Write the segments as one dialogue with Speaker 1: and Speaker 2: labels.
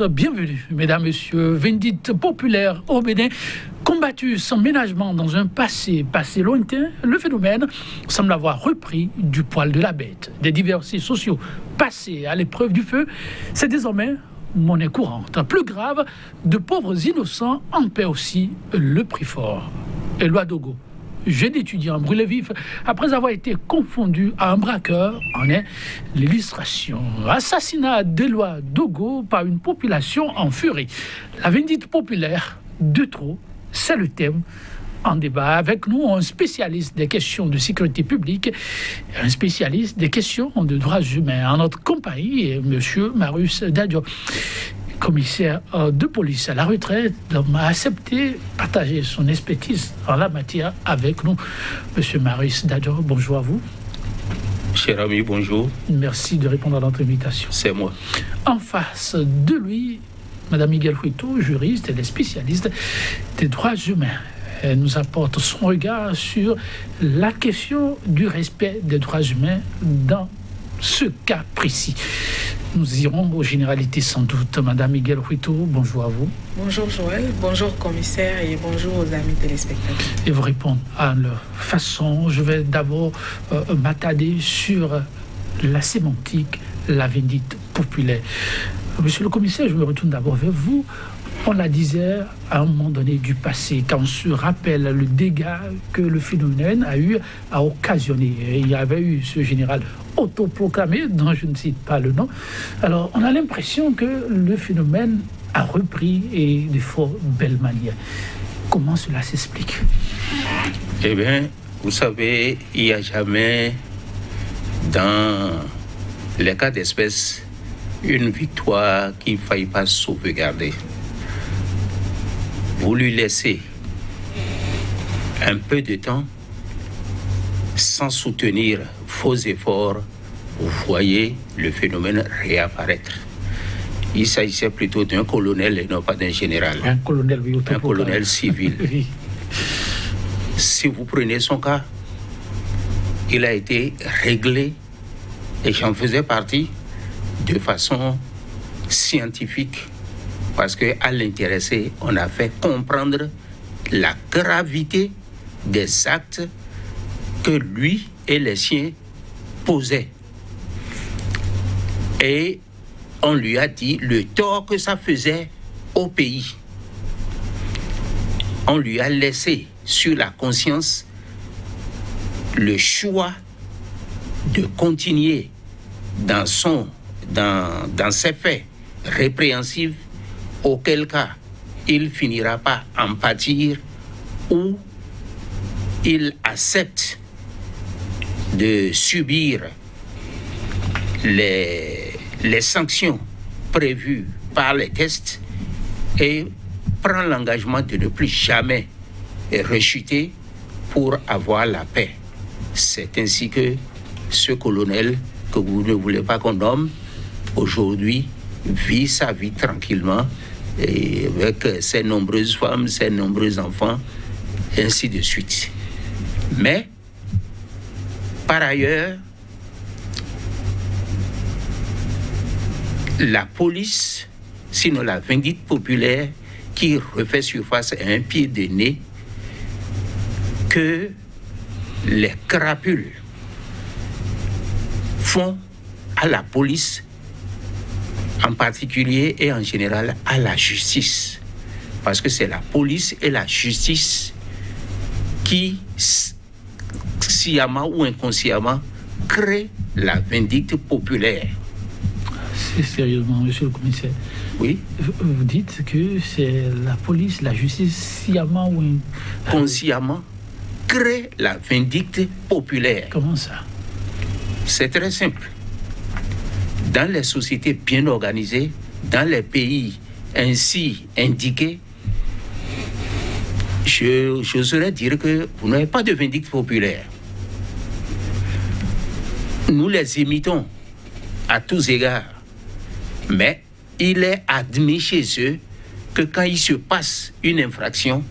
Speaker 1: Bienvenue, mesdames, messieurs. Vindicte populaire au Bénin, combattu sans ménagement dans un passé lointain, le phénomène semble avoir repris du poil de la bête. Des diversités sociaux passés à l'épreuve du feu, c'est désormais monnaie courante. Plus grave, de pauvres innocents en paient aussi le prix fort. Éloi Dogo, jeune étudiant brûlé vif après avoir été confondu à un braqueur, en est l'illustration. Assassinat d'Éloi Dogo par une population en furie. La vindicte populaire de trop, c'est le thème. En débat avec nous, un spécialiste des questions de sécurité publique, un spécialiste des questions de droits humains. En notre compagnie, M. Marius Dadio, commissaire de police à la retraite, a accepté partager son expertise en la matière avec nous. Monsieur Marius Dadio, bonjour à vous.
Speaker 2: Cher ami, bonjour.
Speaker 1: Merci de répondre à notre invitation.
Speaker 2: C'est moi.
Speaker 1: En face de lui, Madame Miguel Huito, juriste et spécialiste des droits humains. Elle nous apporte son regard sur la question du respect des droits humains dans ce cas précis. Nous irons aux généralités sans doute. Madame Miguel Huito, bonjour à vous.
Speaker 3: Bonjour Joël, bonjour commissaire et bonjour aux amis téléspectateurs.
Speaker 1: Et vous répondre à leur façon. Je vais d'abord m'attarder sur la sémantique, la vindicte populaire. Monsieur le commissaire, je me retourne d'abord vers vous. On la disait à un moment donné du passé, quand on se rappelle le dégât que le phénomène a occasionné. Et il y avait eu ce général autoproclamé, dont je ne cite pas le nom. Alors, on a l'impression que le phénomène a repris et de fort belle manière. Comment cela s'explique?
Speaker 2: Eh bien, vous savez, il n'y a jamais, dans les cas d'espèce, une victoire qu'il ne faille pas sauvegarder. Vous lui laissez un peu de temps sans soutenir vos efforts, vous voyez le phénomène réapparaître. Il s'agissait plutôt d'un colonel et non pas d'un général.
Speaker 1: Un colonel, oui,
Speaker 2: un colonel civil.
Speaker 1: Oui.
Speaker 2: Si vous prenez son cas, il a été réglé, et j'en faisais partie, de façon scientifique. Parce qu'à l'intéressé, on a fait comprendre la gravité des actes que lui et les siens posaient. Et on lui a dit le tort que ça faisait au pays. On lui a laissé sur la conscience le choix de continuer dans ses faits répréhensibles, auquel cas il finira par en pâtir ou il accepte de subir les sanctions prévues par les tests et prend l'engagement de ne plus jamais rechuter pour avoir la paix. C'est ainsi que ce colonel que vous ne voulez pas qu'on nomme, aujourd'hui, vit sa vie tranquillement et avec ses nombreuses femmes, ses nombreux enfants, ainsi de suite. Mais, par ailleurs, la police, sinon la vindicte populaire, qui refait surface à un pied de nez, que les crapules font à la police, en particulier et en général à la justice. Parce que c'est la police et la justice qui, sciemment ou inconsciemment, créent la vindicte populaire.
Speaker 1: C'est sérieusement, monsieur le commissaire.
Speaker 2: Oui.
Speaker 1: Vous dites que c'est la police, la justice, sciemment ou
Speaker 2: consciemment, crée la vindicte populaire.
Speaker 1: Comment ça?
Speaker 2: C'est très simple. Dans les sociétés bien organisées, dans les pays ainsi indiqués, j'oserais dire que vous n'avez pas de vindicte populaire. Nous les imitons à tous égards, mais il est admis chez eux que quand il se passe une infraction,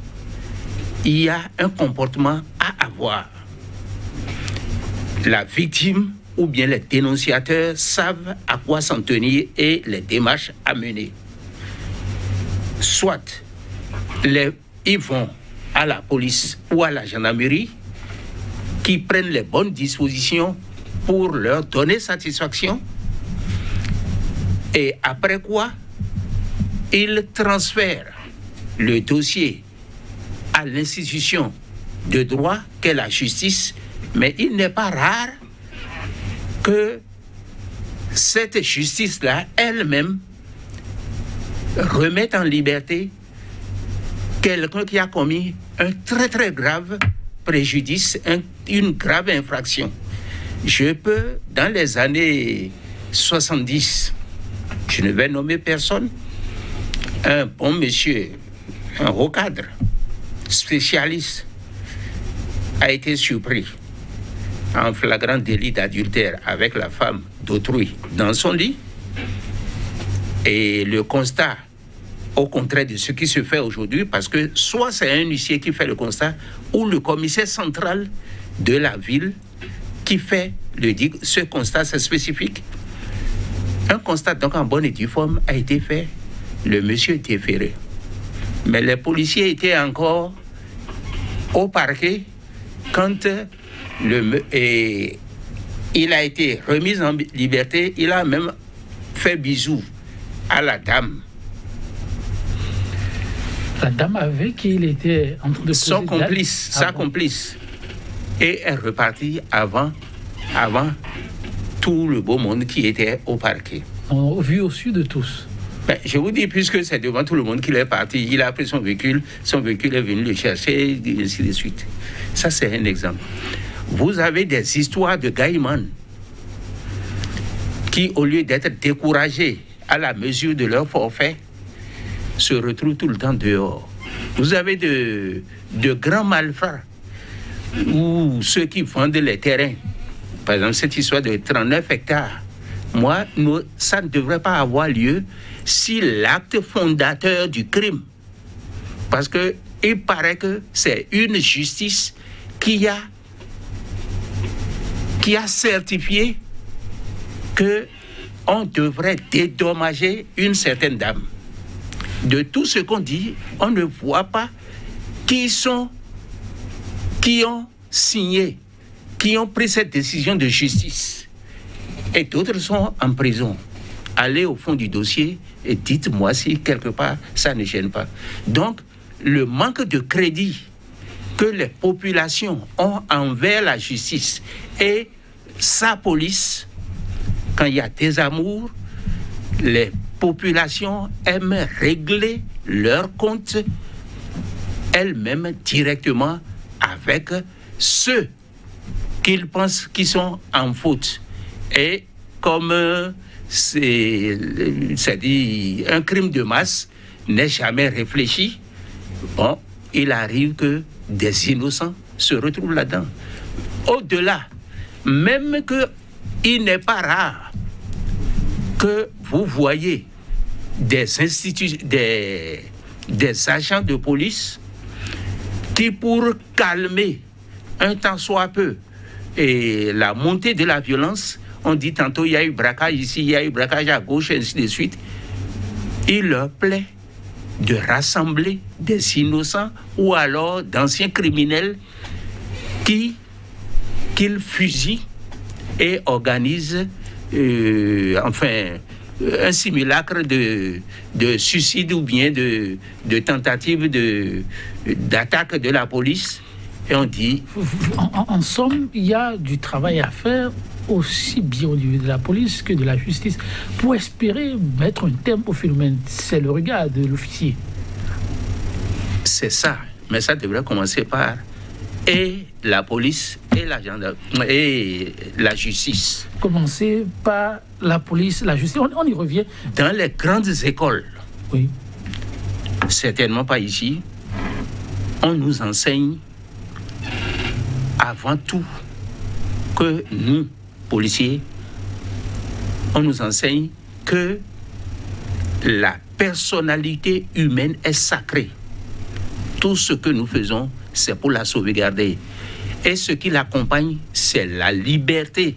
Speaker 2: il y a un comportement à avoir. La victime ou bien les dénonciateurs savent à quoi s'en tenir et les démarches à mener. Soit ils vont à la police ou à la gendarmerie qui prennent les bonnes dispositions pour leur donner satisfaction, et après quoi, ils transfèrent le dossier à l'institution de droit qu'est la justice, mais il n'est pas rare que cette justice-là, elle-même, remette en liberté quelqu'un qui a commis un très très grave préjudice, une grave infraction. Je peux, dans les années 70, je ne vais nommer personne, un bon monsieur, un haut cadre, spécialiste, a été surpris en flagrant délit d'adultère avec la femme d'autrui dans son lit. Et le constat, au contraire de ce qui se fait aujourd'hui, parce que soit c'est un huissier qui fait le constat, ou le commissaire central de la ville qui fait ce constat, c'est spécifique. Un constat donc en bonne et due forme a été fait. Le monsieur était ferré. Mais les policiers étaient encore au parquet quand il a été remis en liberté. Il a même fait bisou à la dame.
Speaker 1: La dame avec qui il était en train de poser
Speaker 2: sa complice. Et est repartie avant tout le beau monde qui était au parquet.
Speaker 1: Au vu au sud de tous.
Speaker 2: Ben, je vous dis, puisque c'est devant tout le monde qu'il est parti, il a pris son véhicule est venu le chercher, et ainsi de suite. Ça, c'est un exemple. Vous avez des histoires de gaïman qui, au lieu d'être découragés à la mesure de leur forfait, se retrouvent tout le temps dehors. Vous avez de grands malfrats ou ceux qui vendent les terrains. Par exemple, cette histoire de 39 hectares. Ça ne devrait pas avoir lieu si l'acte fondateur du crime, parce qu'il paraît que c'est une justice qui a certifié qu'on devrait dédommager une certaine dame. De tout ce qu'on dit, on ne voit pas qui ont signé, qui ont pris cette décision de justice. Et d'autres sont en prison. Allez au fond du dossier et dites-moi si quelque part ça ne gêne pas. Donc, le manque de crédit que les populations ont envers la justice et sa police, quand il y a des amours, les populations aiment régler leurs comptes elles-mêmes directement avec ceux qu'ils pensent qui sont en faute. Et comme c'est-à-dire un crime de masse n'est jamais réfléchi, bon, il arrive que des innocents se retrouvent là-dedans. Au-delà, même qu'il n'est pas rare que vous voyez des agents de police qui, pour calmer un tant soit peu et la montée de la violence, on dit tantôt il y a eu braquage ici, il y a eu braquage à gauche, et ainsi de suite. Il leur plaît de rassembler des innocents ou alors d'anciens criminels qu'ils fusillent et organisent un simulacre de suicide ou bien de tentative d'attaque de la police. Et on dit...
Speaker 1: En somme, il y a du travail à faire aussi bien au niveau de la police que de la justice pour espérer mettre un terme au phénomène. C'est le regard de l'officier.
Speaker 2: C'est ça. Mais ça devrait commencer par et la police et la gendarmerie et la justice.
Speaker 1: Commencer par la police, la justice. On y revient.
Speaker 2: Dans les grandes écoles,
Speaker 1: oui.
Speaker 2: Certainement pas ici, on nous enseigne avant tout que nous, policiers, on nous enseigne que la personnalité humaine est sacrée. Tout ce que nous faisons, c'est pour la sauvegarder. Et ce qui l'accompagne, c'est la liberté.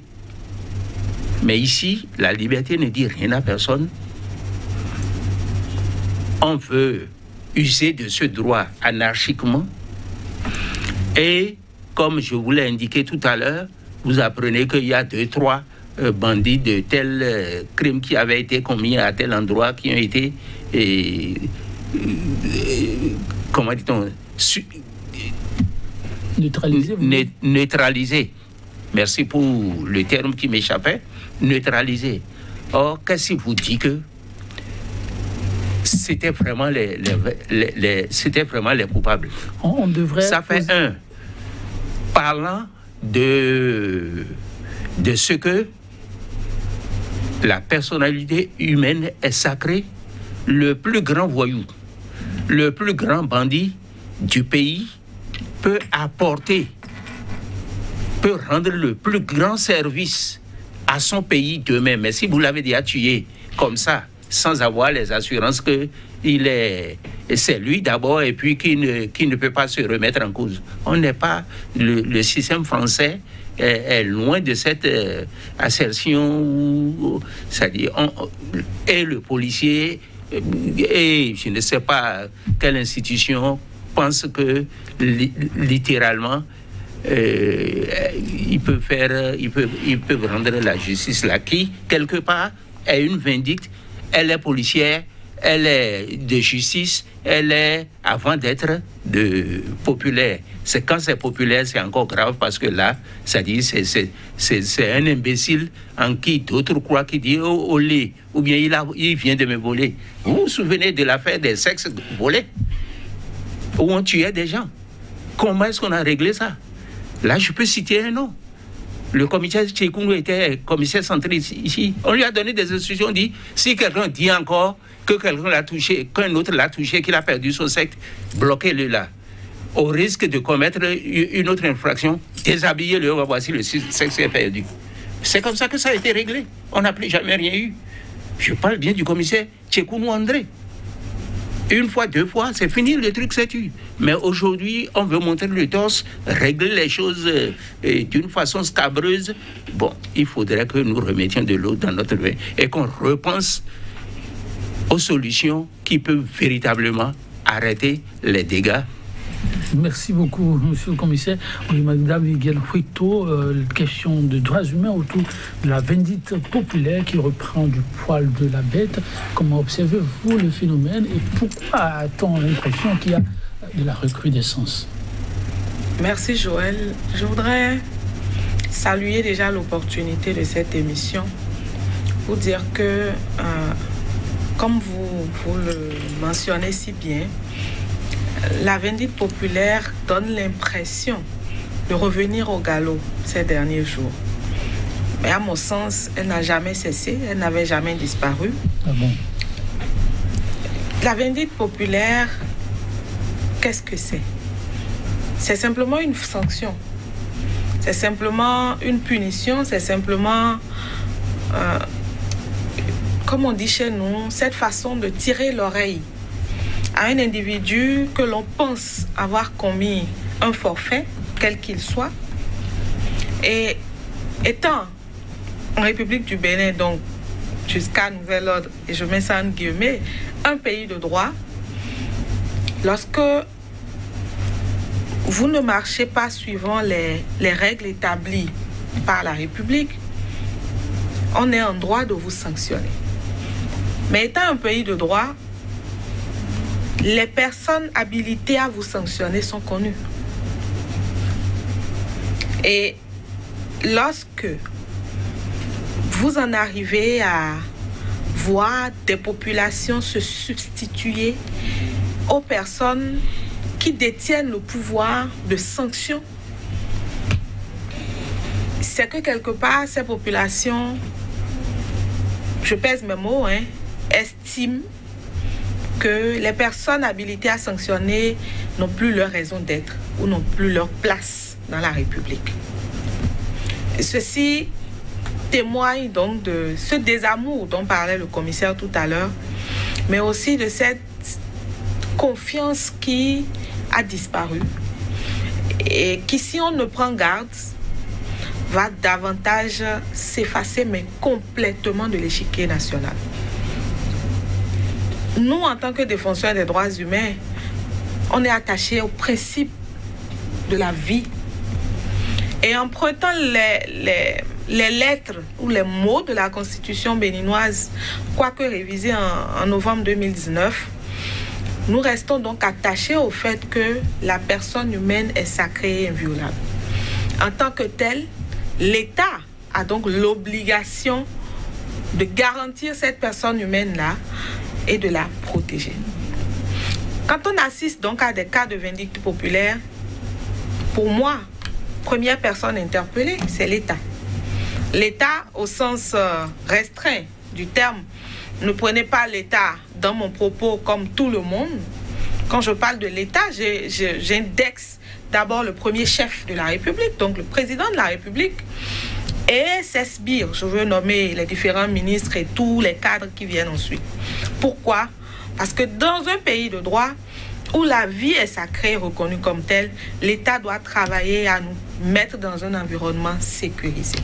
Speaker 2: Mais ici, la liberté ne dit rien à personne. On veut user de ce droit anarchiquement. Et comme je vous l'ai indiqué tout à l'heure, vous apprenez qu'il y a 2-3 bandits de tel crime qui avaient été commis à tel endroit, qui ont été, comment dit-on, neutralisés. Merci pour le terme qui m'échappait. Neutralisés. Or, qu'est-ce qui vous dit que c'était vraiment c'était vraiment les coupables?
Speaker 1: On devrait...
Speaker 2: Ça fait parlant de ce que la personnalité humaine est sacrée, le plus grand voyou, le plus grand bandit du pays peut rendre le plus grand service à son pays demain. Mais si vous l'avez déjà tué comme ça, sans avoir les assurances que c'est lui d'abord et puis qui ne peut pas se remettre en cause. On n'est pas... Le système français est loin de cette assertion où, c'est-à-dire, et le policier et je ne sais pas quelle institution pense que littéralement ils peuvent rendre la justice là, qui quelque part est une vindicte. Elle est policière, elle est de justice, elle est avant d'être populaire. C'est quand c'est populaire, c'est encore grave parce que là, ça dit c'est un imbécile en qui d'autres croient qui dit oh olé, ou bien il vient de me voler. Vous vous souvenez de l'affaire des sexes volés où on tuait des gens? Comment est-ce qu'on a réglé ça? Là, je peux citer un nom. Le commissaire Tchekoulou était commissaire centriste ici. On lui a donné des instructions, dit si quelqu'un dit encore que quelqu'un l'a touché, qu'un autre l'a touché, qu'il a perdu son sexe, bloquez-le là. Au risque de commettre une autre infraction, déshabillez-le, voici le sexe est perdu. C'est comme ça que ça a été réglé. On n'a plus jamais rien eu. Je parle bien du commissaire Tchekoulou André. Une fois, 2 fois, c'est fini, le truc s'est tué. Mais aujourd'hui, on veut montrer le torse, régler les choses d'une façon scabreuse. Bon, il faudrait que nous remettions de l'eau dans notre vin et qu'on repense aux solutions qui peuvent véritablement arrêter les dégâts.
Speaker 1: Merci beaucoup, monsieur le commissaire. Oui, Madame Miguel Huito, question de droits humains autour de la vindicte populaire qui reprend du poil de la bête. Comment observez-vous le phénomène et pourquoi a-t-on l'impression qu'il y a de la recrudescence?
Speaker 3: Merci Joël. Je voudrais saluer déjà l'opportunité de cette émission pour dire que, comme vous le mentionnez si bien, la vindicte populaire donne l'impression de revenir au galop ces derniers jours. Mais à mon sens, elle n'a jamais cessé, elle n'avait jamais disparu.
Speaker 1: Ah bon?
Speaker 3: La vindicte populaire, qu'est-ce que c'est? C'est simplement une sanction. C'est simplement une punition, c'est simplement, comme on dit chez nous, cette façon de tirer l'oreille à un individu que l'on pense avoir commis un forfait, quel qu'il soit. Et étant en République du Bénin, donc jusqu'à nouvel ordre, et je mets ça en guillemets, un pays de droit, lorsque vous ne marchez pas suivant les règles établies par la République, on est en droit de vous sanctionner. Mais étant un pays de droit, les personnes habilitées à vous sanctionner sont connues. Et lorsque vous en arrivez à voir des populations se substituer aux personnes qui détiennent le pouvoir de sanction, c'est que quelque part, ces populations, je pèse mes mots, estiment que les personnes habilitées à sanctionner n'ont plus leur raison d'être ou n'ont plus leur place dans la République. Et ceci témoigne donc de ce désamour dont parlait le commissaire tout à l'heure mais aussi de cette confiance qui a disparu et qui, si on ne prend garde, va davantage s'effacer, mais complètement de l'échiquier national. Nous, en tant que défenseurs des droits humains, on est attachés au principe de la vie. Et en prenant les lettres ou les mots de la Constitution béninoise, quoique révisée en novembre 2019, nous restons donc attachés au fait que la personne humaine est sacrée et inviolable. En tant que telle, l'État a donc l'obligation de garantir cette personne humaine-là et de la protéger. Quand on assiste donc à des cas de vindicte populaire, pour moi, première personne interpellée, c'est l'État. L'État, au sens restreint du terme, ne prenez pas l'État dans mon propos comme tout le monde. Quand je parle de l'État, j'indexe d'abord le premier chef de la République, donc le président de la République, et ses sbires. Je veux nommer les différents ministres et tous les cadres qui viennent ensuite. Pourquoi? Parce que dans un pays de droit, où la vie est sacrée et reconnue comme telle, l'État doit travailler à nous mettre dans un environnement sécurisé.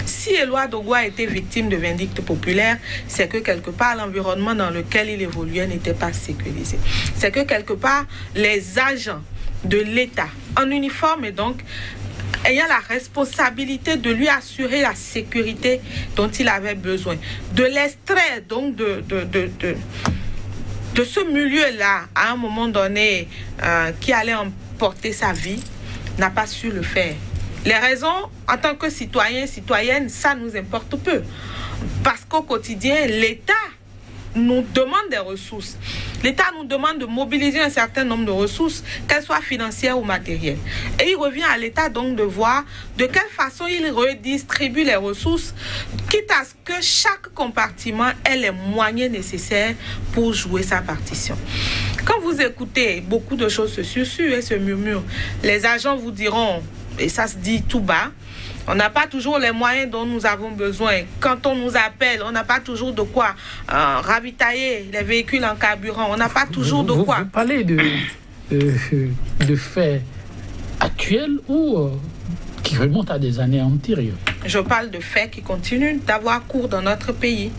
Speaker 3: Si Éloi Dogo a été victime de vindicte populaire, c'est que quelque part l'environnement dans lequel il évoluait n'était pas sécurisé. C'est que quelque part les agents de l'État en uniforme et donc ayant la responsabilité de lui assurer la sécurité dont il avait besoin, de l'extraire donc de ce milieu-là, à un moment donné, qui allait emporter sa vie, n'a pas su le faire. Les raisons, en tant que citoyens, citoyennes, ça nous importe peu. Parce qu'au quotidien, l'État nous demande des ressources. L'État nous demande de mobiliser un certain nombre de ressources, qu'elles soient financières ou matérielles. Et il revient à l'État donc de voir de quelle façon il redistribue les ressources, quitte à ce que chaque compartiment ait les moyens nécessaires pour jouer sa partition. Quand vous écoutez, beaucoup de choses se susurrent et se murmurent. Les agents vous diront, et ça se dit tout bas, on n'a pas toujours les moyens dont nous avons besoin. Quand on nous appelle, on n'a pas toujours de quoi ravitailler les véhicules en carburant. On n'a pas toujours de quoi.
Speaker 1: Vous parlez de faits actuels ou qui remontent à des années antérieures?
Speaker 3: Je parle de faits qui continuent d'avoir cours dans notre pays.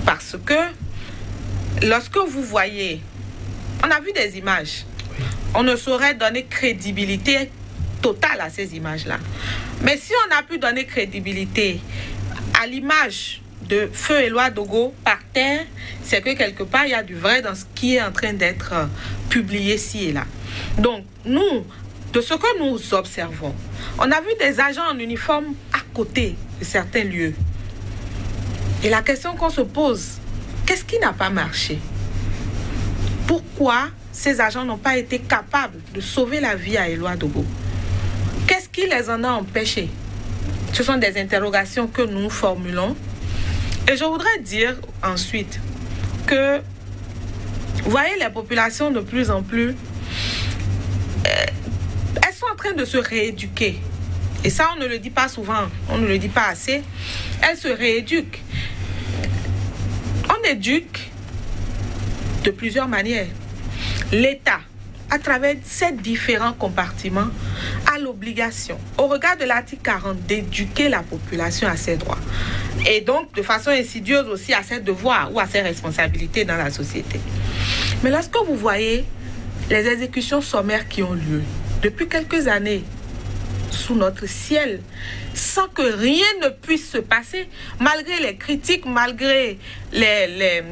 Speaker 3: Parce que lorsque vous voyez, on a vu des images, on ne saurait donner crédibilité totale à ces images-là. Mais si on a pu donner crédibilité à l'image de Feu Éloi Dogo par terre, c'est que quelque part, il y a du vrai dans ce qui est en train d'être publié ci et là. Donc, nous, de ce que nous observons, on a vu des agents en uniforme à côté de certains lieux. Et la question qu'on se pose, qu'est-ce qui n'a pas marché? Pourquoi ces agents n'ont pas été capables de sauver la vie à Éloi Dogo? Qu'est-ce qui les en a empêchés? Ce sont des interrogations que nous formulons. Et je voudrais dire ensuite que, vous voyez, les populations de plus en plus, elles sont en train de se rééduquer. Et ça, on ne le dit pas souvent, on ne le dit pas assez. Elles se rééduquent. On éduque de plusieurs manières. L'État, à travers ces différents compartiments, a l'obligation, au regard de l'article 40, d'éduquer la population à ses droits. Et donc, de façon insidieuse aussi, à ses devoirs ou à ses responsabilités dans la société. Mais lorsque vous voyez les exécutions sommaires qui ont lieu depuis quelques années sous notre ciel, sans que rien ne puisse se passer, malgré les critiques, malgré les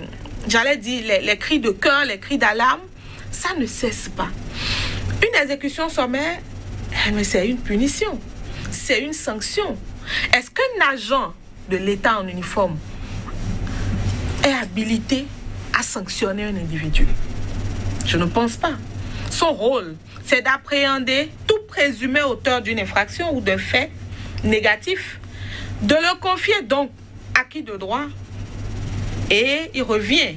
Speaker 3: cris de cœur, les cris d'alarme, ça ne cesse pas. Une exécution sommaire, mais c'est une punition, c'est une sanction. Est-ce qu'un agent de l'État en uniforme est habilité à sanctionner un individu? Je ne pense pas. Son rôle, c'est d'appréhender tout présumé auteur d'une infraction ou d'un fait négatif, de le confier donc à qui de droit, et il revient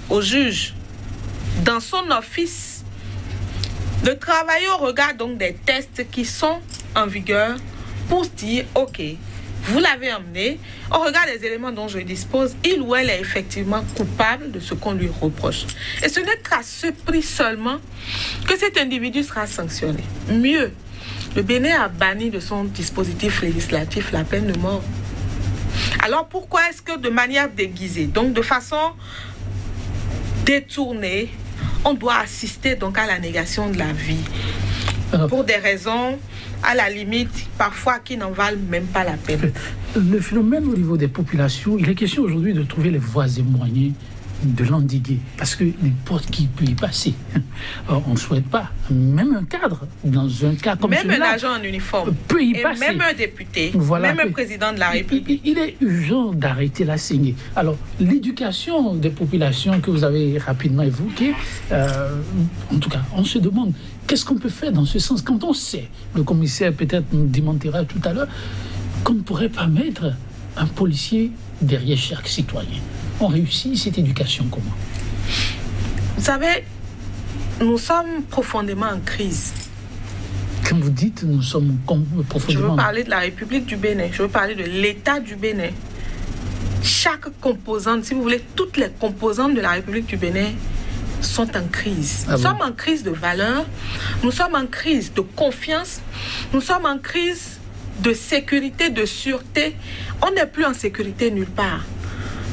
Speaker 3: au juge dans son office de travailler au regard donc des tests qui sont en vigueur pour dire ok, vous l'avez emmené, au regard des éléments dont je dispose, il ou elle est effectivement coupable de ce qu'on lui reproche. Et ce n'est qu'à ce prix seulement que cet individu sera sanctionné. Mieux, le Bénin a banni de son dispositif législatif la peine de mort. Alors pourquoi est-ce que de manière déguisée, donc de façon détournée, on doit assister donc à la négation de la vie pour des raisons, à la limite, parfois qui n'en valent même pas la peine?
Speaker 1: Le phénomène au niveau des populations, il est question aujourd'hui de trouver les voies et moyens de l'endiguer, parce que n'importe qui peut y passer. On ne souhaite pas. Même un cadre, dans un cas comme celui-là,
Speaker 3: même un agent en uniforme,
Speaker 1: peut y passer.
Speaker 3: Même un député,
Speaker 1: voilà,
Speaker 3: même un président de la République.
Speaker 1: Il est urgent d'arrêter la saignée. Alors, l'éducation des populations que vous avez rapidement évoquée, en tout cas, on se demande qu'est-ce qu'on peut faire dans ce sens quand on sait, le commissaire peut-être nous démentira tout à l'heure, qu'on ne pourrait pas mettre un policier derrière chaque citoyen. On réussit cette éducation comment?
Speaker 3: Vous savez, nous sommes profondément en crise.
Speaker 1: Quand vous dites nous sommes profondément...
Speaker 3: Je veux parler de la République du Bénin, je veux parler de l'État du Bénin. Chaque composante, si vous voulez, toutes les composantes de la République du Bénin sont en crise. Nous sommes en crise de valeurs, nous sommes en crise de confiance, nous sommes en crise de sécurité, de sûreté. On n'est plus en sécurité nulle part.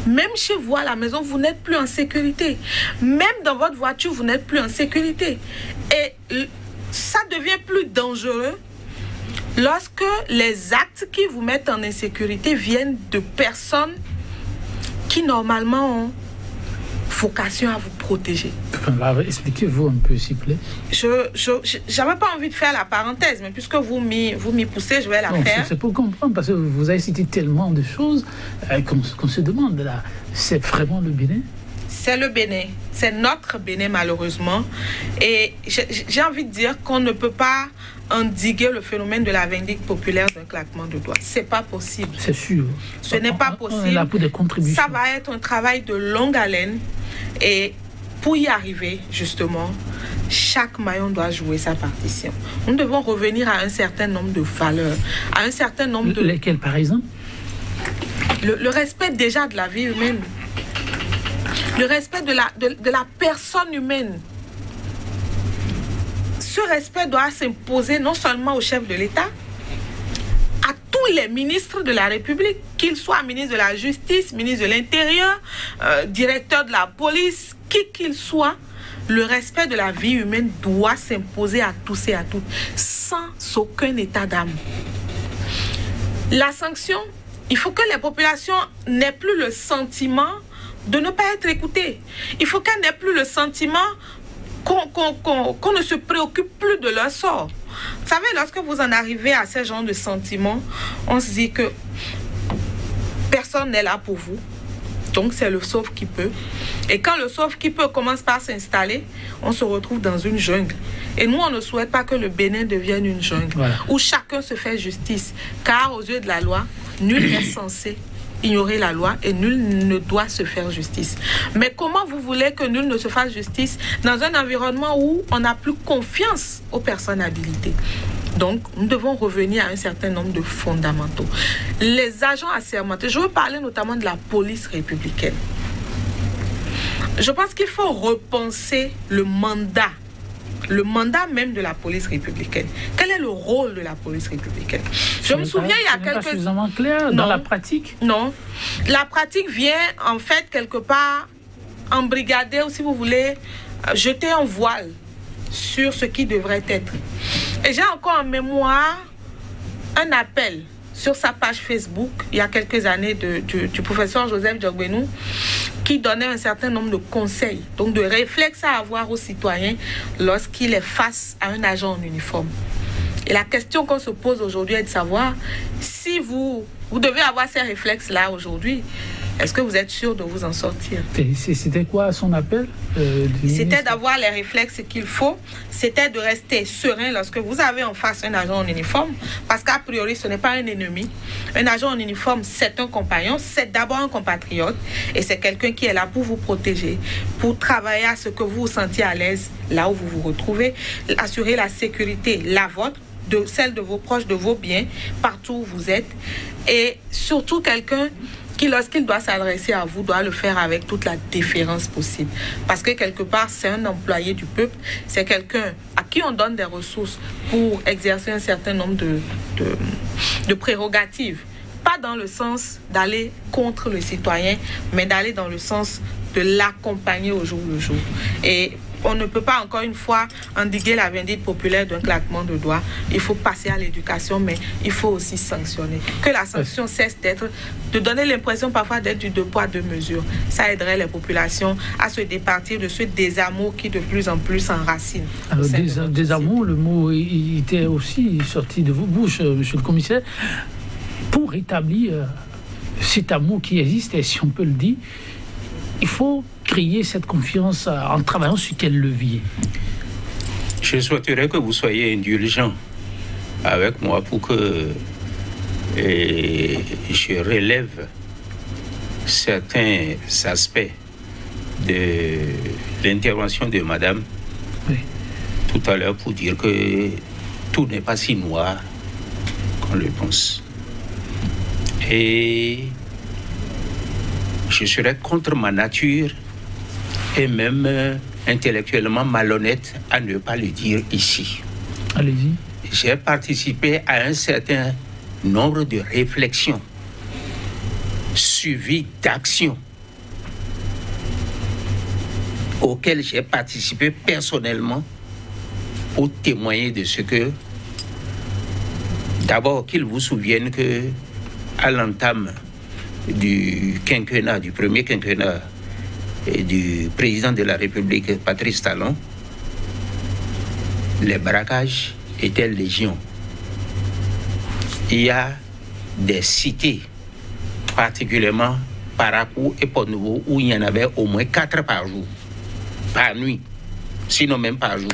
Speaker 3: Même chez vous à la maison, vous n'êtes plus en sécurité. Même dans votre voiture, vous n'êtes plus en sécurité. Et ça devient plus dangereux lorsque les actes qui vous mettent en insécurité viennent de personnes qui normalement ont vocation à vous protéger.
Speaker 1: Expliquez-vous un peu, s'il vous plaît.
Speaker 3: Je n'avais pas envie de faire la parenthèse, mais puisque vous m'y poussez, je vais la faire.
Speaker 1: C'est pour comprendre, parce que vous avez cité tellement de choses qu'on se demande là. C'est vraiment le Bénin?
Speaker 3: C'est le Bénin. C'est notre Bénin, malheureusement. Et j'ai envie de dire qu'on ne peut pas endiguer le phénomène de la vindicte populaire d'un claquement de doigts. C'est pas possible.
Speaker 1: C'est sûr.
Speaker 3: Ce n'est pas possible.
Speaker 1: On est là pour des contributions.
Speaker 3: Ça va être un travail de longue haleine. Et pour y arriver, justement, chaque maillon doit jouer sa partition. Nous devons revenir à un certain nombre de valeurs, à un certain nombre de...
Speaker 1: Lesquelles, par exemple?
Speaker 3: Le respect déjà de la vie humaine. Le respect de la personne humaine. Ce respect doit s'imposer non seulement au chef de l'État, à tous les ministres de la République, qu'ils soient ministres de la Justice, ministres de l'Intérieur, directeurs de la police, qui qu'ils soient, le respect de la vie humaine doit s'imposer à tous et à toutes, sans aucun état d'âme. La sanction, il faut que les populations n'aient plus le sentiment de ne pas être écoutées. Il faut qu'elles n'aient plus le sentiment qu'on ne se préoccupe plus de leur sort. Vous savez, lorsque vous en arrivez à ce genre de sentiments, on se dit que personne n'est là pour vous. Donc c'est le sauve qui peut. Et quand le sauve qui peut commence par s'installer, on se retrouve dans une jungle. Et nous, on ne souhaite pas que le Bénin devienne une jungle, voilà, où chacun se fait justice. Car aux yeux de la loi, nul n'est censé ignorer la loi et nul ne doit se faire justice. Mais comment vous voulez que nul ne se fasse justice dans un environnement où on n'a plus confiance aux personnes habilitées? Donc, nous devons revenir à un certain nombre de fondamentaux. Les agents assermentés, je veux parler notamment de la police républicaine. Je pense qu'il faut repenser le mandat même de la police républicaine. Quel est le rôle de la police républicaine? Je me souviens, il y a quelques...
Speaker 1: pas suffisamment clair dans la pratique?
Speaker 3: Non. La pratique vient, en fait, quelque part, embrigader, ou si vous voulez, jeter un voile sur ce qui devrait être. Et j'ai encore en mémoire un appel sur sa page Facebook, il y a quelques années, du professeur Joseph Diogbenou, qui donnait un certain nombre de conseils, donc de réflexes à avoir aux citoyens lorsqu'il est face à un agent en uniforme. Et la question qu'on se pose aujourd'hui est de savoir si vous devez avoir ces réflexes-là aujourd'hui. Est-ce que vous êtes sûr de vous en sortir?
Speaker 1: C'était quoi son appel?
Speaker 3: C'était d'avoir les réflexes qu'il faut. C'était de rester serein lorsque vous avez en face un agent en uniforme. Parce qu'a priori, ce n'est pas un ennemi. Un agent en uniforme, c'est un compagnon. C'est d'abord un compatriote. Et c'est quelqu'un qui est là pour vous protéger, pour travailler à ce que vous vous sentiez à l'aise là où vous vous retrouvez, assurer la sécurité, la vôtre, celle de vos proches, de vos biens, partout où vous êtes. Et surtout quelqu'un qui, lorsqu'il doit s'adresser à vous, doit le faire avec toute la déférence possible. Parce que quelque part, c'est un employé du peuple, c'est quelqu'un à qui on donne des ressources pour exercer un certain nombre de prérogatives. Pas dans le sens d'aller contre le citoyen, mais d'aller dans le sens de l'accompagner au jour le jour. Et on ne peut pas, encore une fois, endiguer la vindicte populaire d'un claquement de doigts. Il faut passer à l'éducation, mais il faut aussi sanctionner. Que la sanction cesse de donner l'impression parfois d'être du deux poids, deux mesures. Ça aiderait les populations à se départir de ce désamour qui de plus en plus s'enracine.
Speaker 1: Alors, désamour, le mot il était aussi sorti de vos bouches, monsieur le commissaire, pour rétablir cet amour qui existe, et si on peut le dire, il faut créer cette confiance en travaillant sur quel levier?
Speaker 2: Je souhaiterais que vous soyez indulgent avec moi pour que je relève certains aspects de l'intervention de madame tout à l'heure pour dire que tout n'est pas si noir qu'on le pense. Et je serais contre ma nature et même intellectuellement malhonnête à ne pas le dire ici.
Speaker 1: Allez-y.
Speaker 2: J'ai participé à un certain nombre de réflexions suivies d'actions auxquelles j'ai participé personnellement pour témoigner de ce que, d'abord, qu'ils vous souviennent que à l'entame du quinquennat, du premier quinquennat et du président de la République, Patrice Talon, les braquages étaient légion. Il y a des cités, particulièrement Parakou et Port-Nouveau, où il y en avait au moins 4 par jour, par nuit, sinon même par jour.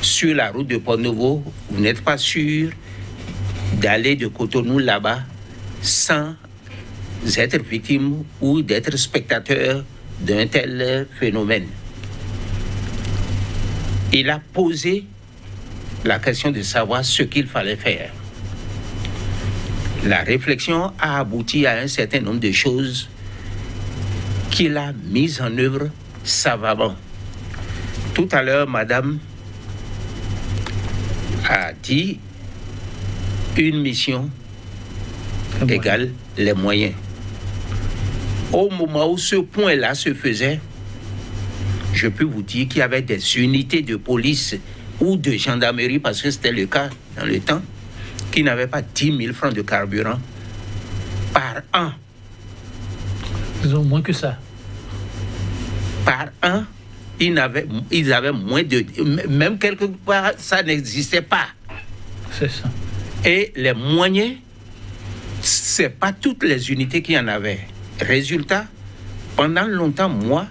Speaker 2: Sur la route de Port-Nouveau, vous n'êtes pas sûr d'aller de Cotonou là-bas sans être victime ou d'être spectateur d'un tel phénomène. Il a posé la question de savoir ce qu'il fallait faire. La réflexion a abouti à un certain nombre de choses qu'il a mises en œuvre savamment. Tout à l'heure, madame a dit une mission égale les moyens. Au moment où ce point-là se faisait, je peux vous dire qu'il y avait des unités de police ou de gendarmerie, parce que c'était le cas dans le temps, qui n'avaient pas 10 000 francs de carburant par an.
Speaker 1: Ils ont moins que ça.
Speaker 2: Par an, ils avaient moins de... Même quelque part, ça n'existait pas.
Speaker 1: C'est ça.
Speaker 2: Et les moyens, ce n'est pas toutes les unités qui en avaient. Résultat, pendant longtemps, moi,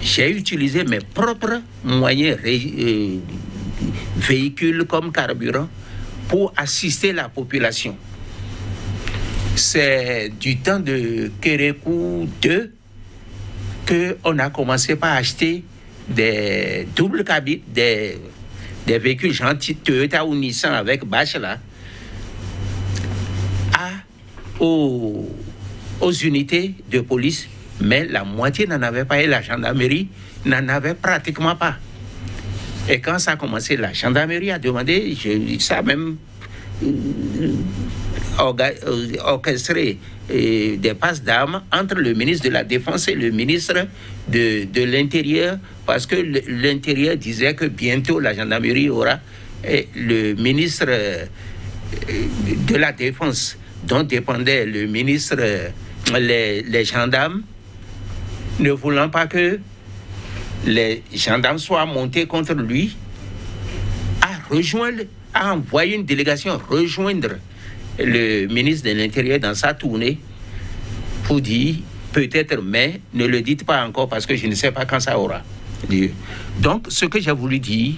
Speaker 2: j'ai utilisé mes propres moyens, véhicules comme carburant, pour assister la population. C'est du temps de Kérékou II qu'on a commencé par acheter des doubles cabines, des véhicules gentils Toyota ou Nissan avec bâche là, aux unités de police, mais la moitié n'en avait pas et la gendarmerie n'en avait pratiquement pas. Et quand ça a commencé, la gendarmerie a demandé, ça même orchestré des passes d'armes entre le ministre de la Défense et le ministre de l'Intérieur, parce que l'Intérieur disait que bientôt la gendarmerie aura, et le ministre de la Défense, dont dépendait le ministre, les gendarmes, ne voulant pas que les gendarmes soient montés contre lui, a envoyé une délégation rejoindre le ministre de l'Intérieur dans sa tournée pour dire peut-être, mais ne le dites pas encore parce que je ne sais pas quand ça aura lieu. Donc, ce que j'ai voulu dire,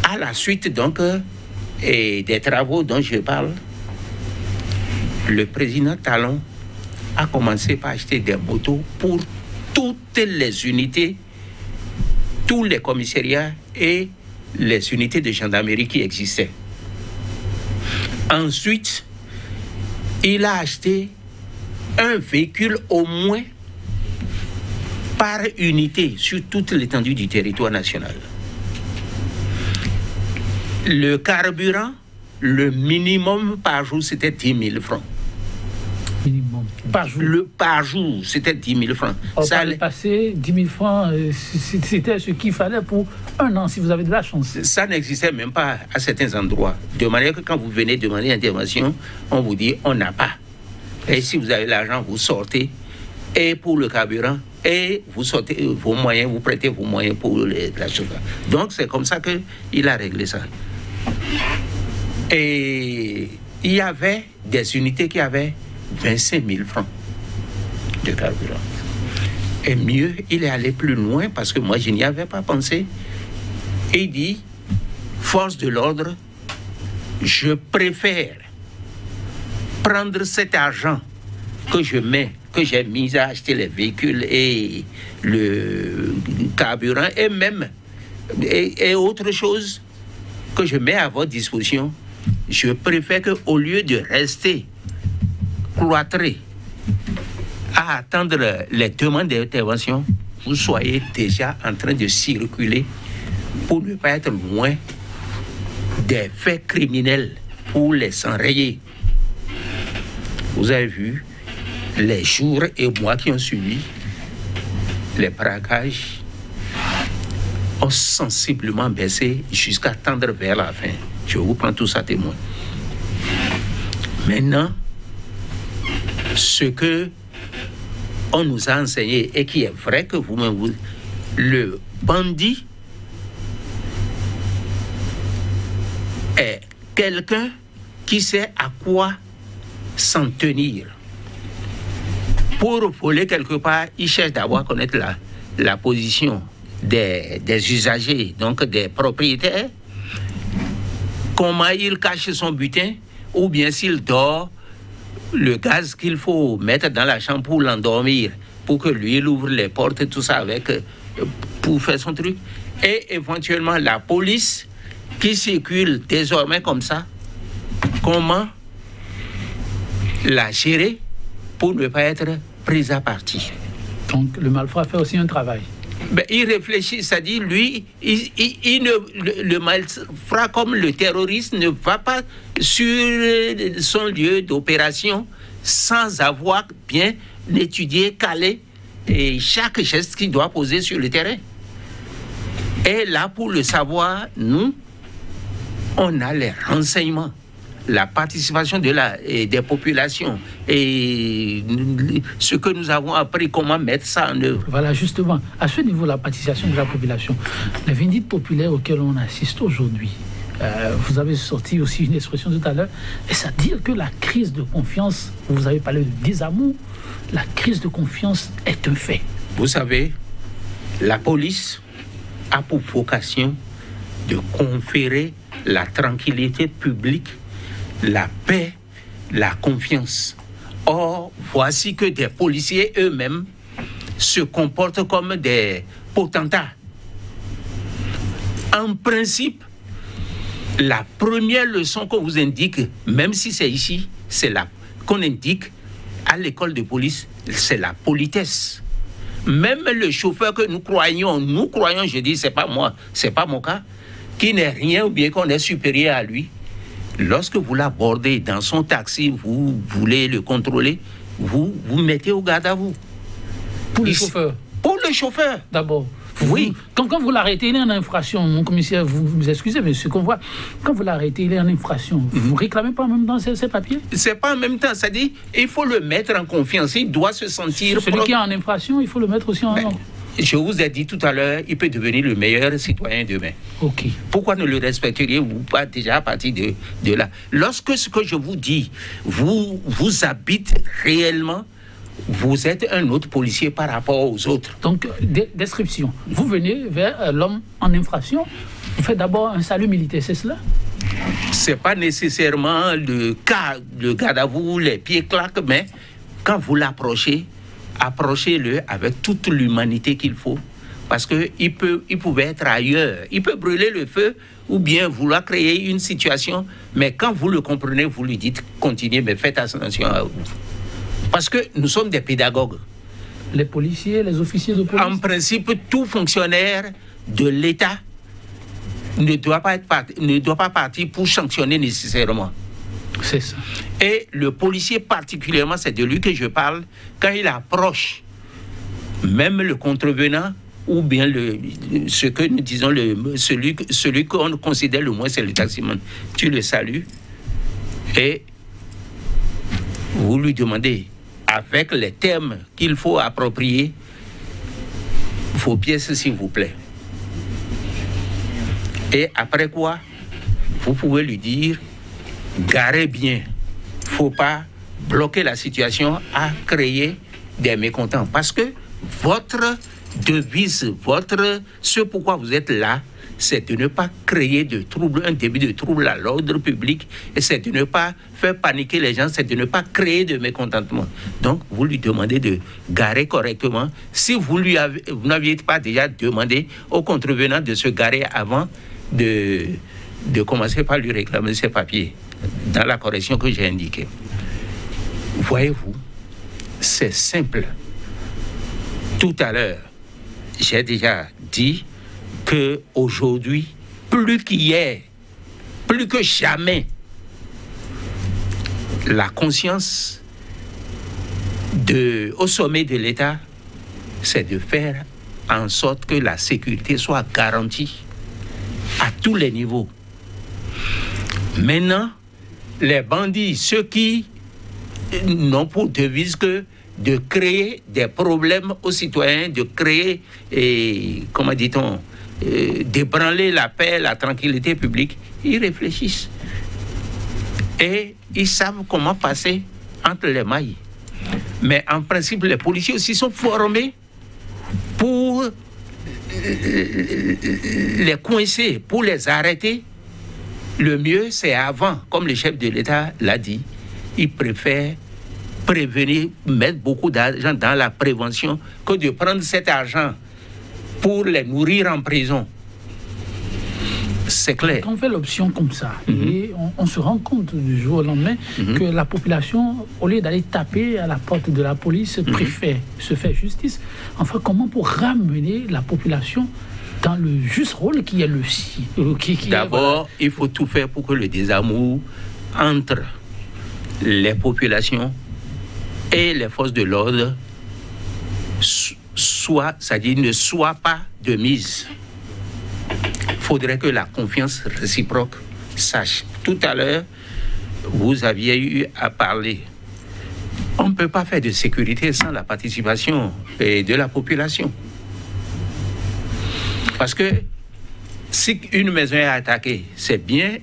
Speaker 2: à la suite donc et des travaux dont je parle, le président Talon a commencé par acheter des motos pour toutes les unités, tous les commissariats et les unités de gendarmerie qui existaient. Ensuite, il a acheté un véhicule au moins par unité sur toute l'étendue du territoire national. Le carburant, le minimum par jour, c'était 10 000 francs.
Speaker 1: Minimum. Par jour.
Speaker 2: Par jour, c'était 10 000 francs.
Speaker 1: Ça allait passer 10 000 francs, c'était ce qu'il fallait pour un an, si vous avez de la chance.
Speaker 2: Ça n'existait même pas à certains endroits. De manière que quand vous venez demander l'intervention, on vous dit on n'a pas. Et si vous avez l'argent, vous sortez. Et pour le carburant, et vous sortez vos moyens, vous prêtez vos moyens pour la chauffeur. Donc c'est comme ça qu'il a réglé ça. Et il y avait des unités qui avaient 25 000 francs de carburant. Et mieux, il est allé plus loin parce que moi, je n'y avais pas pensé. Et il dit, force de l'ordre, je préfère prendre cet argent que j'ai mis à acheter les véhicules et le carburant et même et autre chose que je mets à votre disposition. Je préfère qu'au lieu de rester cloîtré à attendre les demandes d'intervention, vous soyez déjà en train de circuler pour ne pas être loin des faits criminels pour les enrayer. Vous avez vu, les jours et mois qui ont suivi, les braquages ont sensiblement baissé jusqu'à tendre vers la fin. Je vous prends tout ça témoin. Maintenant, ce que on nous a enseigné et qui est vrai que vous-même, le bandit est quelqu'un qui sait à quoi s'en tenir. Pour voler quelque part, il cherche d'abord à connaître la position des usagers, donc des propriétaires, comment il cache son butin, ou bien s'il dort, le gaz qu'il faut mettre dans la chambre pour l'endormir, pour que lui il ouvre les portes et tout ça avec, pour faire son truc. Et éventuellement la police qui circule désormais comme ça, comment la gérer pour ne pas être prise à partie.
Speaker 1: Donc le malfrat fait aussi un travail.
Speaker 2: Ben, il réfléchit, c'est-à-dire lui, le malfrat comme le terroriste ne va pas sur son lieu d'opération sans avoir bien étudié, calé et chaque geste qu'il doit poser sur le terrain. Et là, pour le savoir, nous, on a les renseignements, la participation des populations et ce que nous avons appris, comment mettre ça en œuvre.
Speaker 1: Voilà, justement, à ce niveau, la participation de la population, les vindictes populaires auxquelles on assiste aujourd'hui, vous avez sorti aussi une expression tout à l'heure, est-ce à dire que la crise de confiance, vous avez parlé de désamour, la crise de confiance est un fait?
Speaker 2: Vous savez, la police a pour vocation de conférer la tranquillité publique, la paix, la confiance. Or, voici que des policiers eux-mêmes se comportent comme des potentats. En principe, la première leçon qu'on vous indique, même si c'est ici, c'est là qu'on indique à l'école de police, c'est la politesse. Même le chauffeur que nous croyons, je dis, c'est pas moi, c'est pas mon cas, qui n'est rien ou bien qu'on est supérieur à lui. Lorsque vous l'abordez dans son taxi, vous voulez le contrôler, vous mettez au garde à vous.
Speaker 1: Pour le chauffeur?
Speaker 2: Pour le chauffeur.
Speaker 1: D'abord.
Speaker 2: Oui.
Speaker 1: Quand vous l'arrêtez, il est en infraction. Mon commissaire, vous excusez, mais ce qu'on voit, quand vous l'arrêtez, il est en infraction. Vous ne réclamez pas en même temps ces papiers?
Speaker 2: C'est pas en même temps. C'est-à-dire, il faut le mettre en confiance. Il doit se sentir...
Speaker 1: Celui qui est en infraction, il faut le mettre aussi en...
Speaker 2: Je vous ai dit tout à l'heure, il peut devenir le meilleur citoyen demain.
Speaker 1: Ok.
Speaker 2: Pourquoi ne le respecteriez-vous pas déjà à partir de là? Lorsque ce que je vous dis vous habite réellement, vous êtes un autre policier par rapport aux autres.
Speaker 1: Donc, description. Vous venez vers l'homme en infraction, vous faites d'abord un salut militaire, c'est cela?
Speaker 2: C'est pas nécessairement le garde à vous, les pieds claquent, mais quand vous l'approchez, approchez-le avec toute l'humanité qu'il faut. parce qu'il pouvait être ailleurs. Il peut brûler le feu ou bien vouloir créer une situation, mais quand vous le comprenez, vous lui dites continuez, mais faites attention à vous. Parce que nous sommes des pédagogues.
Speaker 1: Les policiers, les officiers de police.
Speaker 2: En principe, tout fonctionnaire de l'État ne doit pas partir pour sanctionner nécessairement.
Speaker 1: C'est ça.
Speaker 2: Et le policier particulièrement, c'est de lui que je parle, quand il approche même le contrevenant, ou bien ce que nous disons, celui qu'on considère le moins, c'est le taximan. Tu le salues et vous lui demandez, avec les termes qu'il faut approprier, vos pièces, s'il vous plaît. Et après quoi, vous pouvez lui dire, garez bien. Il ne faut pas bloquer la situation à créer des mécontents. Parce que votre devise, ce pourquoi vous êtes là, c'est de ne pas créer de troubles, un début de trouble à l'ordre public, et c'est de ne pas faire paniquer les gens, c'est de ne pas créer de mécontentement. Donc, vous lui demandez de garer correctement. Si vous n'aviez pas déjà demandé au contrevenant de se garer avant de commencer par lui réclamer ses papiers, dans la correction que j'ai indiquée. Voyez-vous, c'est simple. Tout à l'heure, j'ai déjà dit qu'aujourd'hui, plus qu'hier, plus que jamais, la conscience au sommet de l'État, c'est de faire en sorte que la sécurité soit garantie à tous les niveaux. Maintenant, les bandits, ceux qui n'ont pour devise que de créer des problèmes aux citoyens, de créer, comment dit-on, d'ébranler la paix, la tranquillité publique, ils réfléchissent. Et ils savent comment passer entre les mailles. Mais en principe, les policiers aussi sont formés pour les coincer, pour les arrêter. Le mieux, c'est avant, comme le chef de l'État l'a dit, il préfère prévenir, mettre beaucoup d'argent dans la prévention que de prendre cet argent pour les nourrir en prison. C'est clair.
Speaker 1: Quand on fait l'option comme ça, et on se rend compte du jour au lendemain que la population, au lieu d'aller taper à la porte de la police, préfère se faire justice. Enfin, comment pour ramener la population dans le juste rôle qui est le sien?
Speaker 2: D'abord, il faut tout faire pour que le désamour entre les populations et les forces de l'ordre c'est-à-dire ne soit pas de mise. Il faudrait que la confiance réciproque sache. Tout à l'heure, vous aviez eu à parler. On ne peut pas faire de sécurité sans la participation de la population. Parce que si une maison est attaquée, c'est bien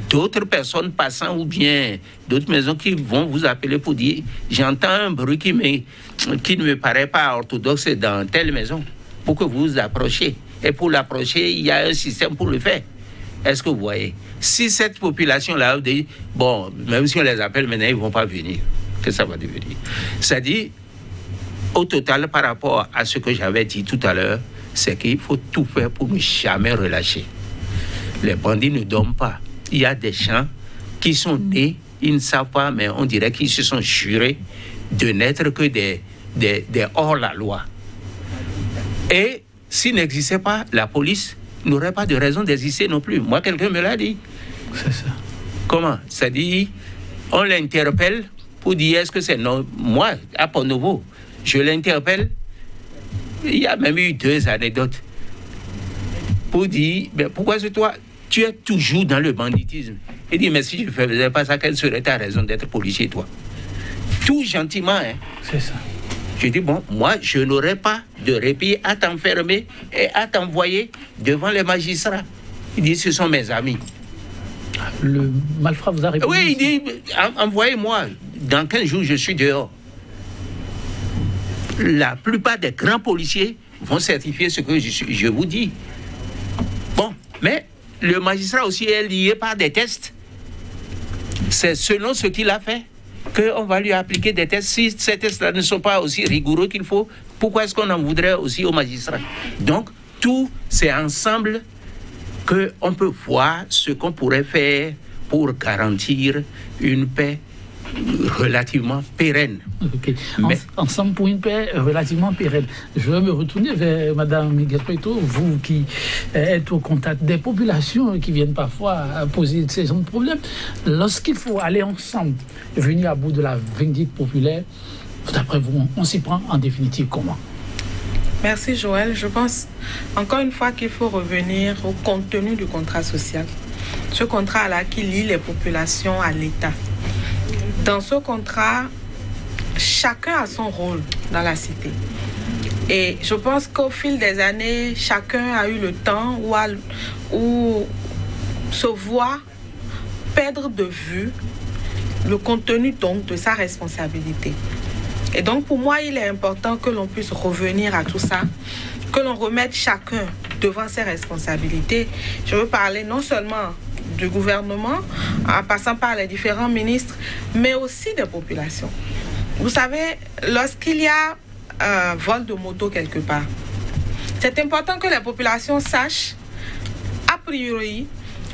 Speaker 2: d'autres personnes passant ou bien d'autres maisons qui vont vous appeler pour dire « J'entends un bruit qui ne me paraît pas orthodoxe dans telle maison » pour que vous vous approchiez. Et pour l'approcher, il y a un système pour le faire. Est-ce que vous voyez? Si cette population-là dit « Bon, même si on les appelle maintenant, ils ne vont pas venir. » Que ça va devenir? C'est-à-dire, au total, par rapport à ce que j'avais dit tout à l'heure, c'est qu'il faut tout faire pour ne jamais relâcher. Les bandits ne dorment pas. Il y a des gens qui sont nés, ils ne savent pas, mais on dirait qu'ils se sont jurés de n'être que des hors-la-loi. Et s'il n'existait pas, la police n'aurait pas de raison d'exister non plus. Moi, quelqu'un me l'a dit.
Speaker 1: C'est ça.
Speaker 2: Comment? C'est-à-dire, on l'interpelle pour dire est-ce que c'est non. Moi, à Port-Nouveau, je l'interpelle. Il y a même eu 2 anecdotes pour dire mais pourquoi c'est toi? Tu es toujours dans le banditisme. Il dit mais si je ne faisais pas ça, quelle serait ta raison d'être policier, toi? Tout gentiment, hein.
Speaker 1: C'est ça.
Speaker 2: Je dis bon, moi je n'aurais pas de répit à t'enfermer et à t'envoyer devant les magistrats. Il dit ce sont mes amis.
Speaker 1: Le malfrat vous a répondu?
Speaker 2: Oui, il dit envoyez-moi. Dans 15 jours, je suis dehors. La plupart des grands policiers vont certifier ce que je vous dis. Bon, mais le magistrat aussi est lié par des tests. C'est selon ce qu'il a fait. qu'on va lui appliquer des tests. Si ces tests-là ne sont pas aussi rigoureux qu'il faut, pourquoi est-ce qu'on en voudrait aussi aux magistrats? Donc, tout, c'est ensemble qu'on peut voir ce qu'on pourrait faire pour garantir une paix relativement pérenne.
Speaker 1: Okay. Ensemble pour une paix relativement pérenne. Je vais me retourner vers Mme Miguel Prieto, vous qui êtes au contact des populations qui viennent parfois poser ces genre de problèmes. Lorsqu'il faut aller ensemble, venir à bout de la vindicte populaire, d'après vous, on s'y prend en définitive comment?
Speaker 3: Merci Joël. Je pense encore une fois qu'il faut revenir au contenu du contrat social. Ce contrat-là qui lie les populations à l'État. Dans ce contrat, chacun a son rôle dans la cité. Et je pense qu'au fil des années, chacun a eu le temps ou se voit perdre de vue le contenu donc de sa responsabilité. Et donc pour moi, il est important que l'on puisse revenir à tout ça, que l'on remette chacun devant ses responsabilités. Je veux parler non seulement du gouvernement, en passant par les différents ministres, mais aussi des populations. Vous savez, lorsqu'il y a un vol de moto quelque part, c'est important que les populations sachent, a priori,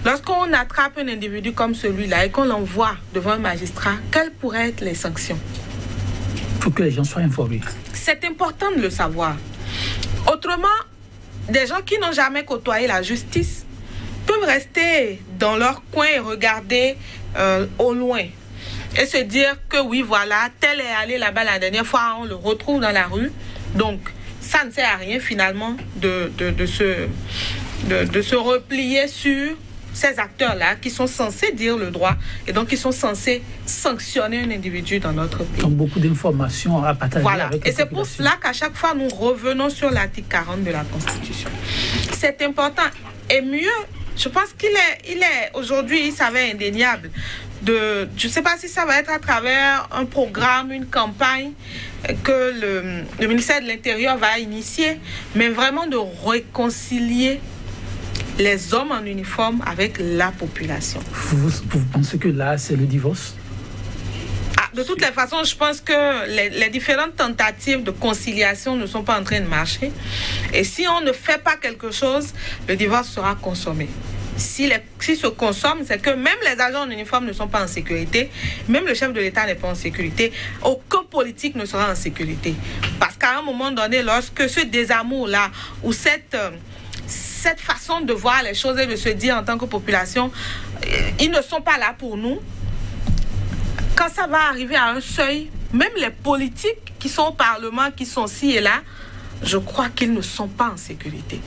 Speaker 3: lorsqu'on attrape un individu comme celui-là et qu'on l'envoie devant un magistrat, quelles pourraient être les sanctions?
Speaker 1: Il faut que les gens soient informés.
Speaker 3: C'est important de le savoir. Autrement, des gens qui n'ont jamais côtoyé la justice peuvent rester dans leur coin et regarder au loin et se dire que oui, voilà, tel est allé là-bas la dernière fois, on le retrouve dans la rue. Donc, ça ne sert à rien finalement de se replier sur ces acteurs-là qui sont censés dire le droit et donc qui sont censés sanctionner un individu dans notre pays.
Speaker 1: Donc, beaucoup d'informations à partager.
Speaker 3: Voilà.
Speaker 1: Avec
Speaker 3: et c'est pour cela qu'à chaque fois, nous revenons sur l'article 40 de la Constitution. C'est important. Et mieux, je pense qu'il est aujourd'hui, il s'avère indéniable. Je ne sais pas si ça va être à travers un programme, une campagne que le ministère de l'Intérieur va initier, mais vraiment de réconcilier les hommes en uniforme avec la population.
Speaker 1: Vous pensez que là, c'est le divorce?
Speaker 3: De toutes les façons, je pense que les différentes tentatives de conciliation ne sont pas en train de marcher. Et si on ne fait pas quelque chose, le divorce sera consommé. Si se consomme, c'est que même les agents en uniforme ne sont pas en sécurité, même le chef de l'État n'est pas en sécurité, aucun politique ne sera en sécurité. Parce qu'à un moment donné, lorsque ce désamour-là, ou cette façon de voir les choses et de se dire en tant que population, ils ne sont pas là pour nous, quand ça va arriver à un seuil, même les politiques qui sont au Parlement, qui sont ci et là, je crois qu'ils ne sont pas en sécurité.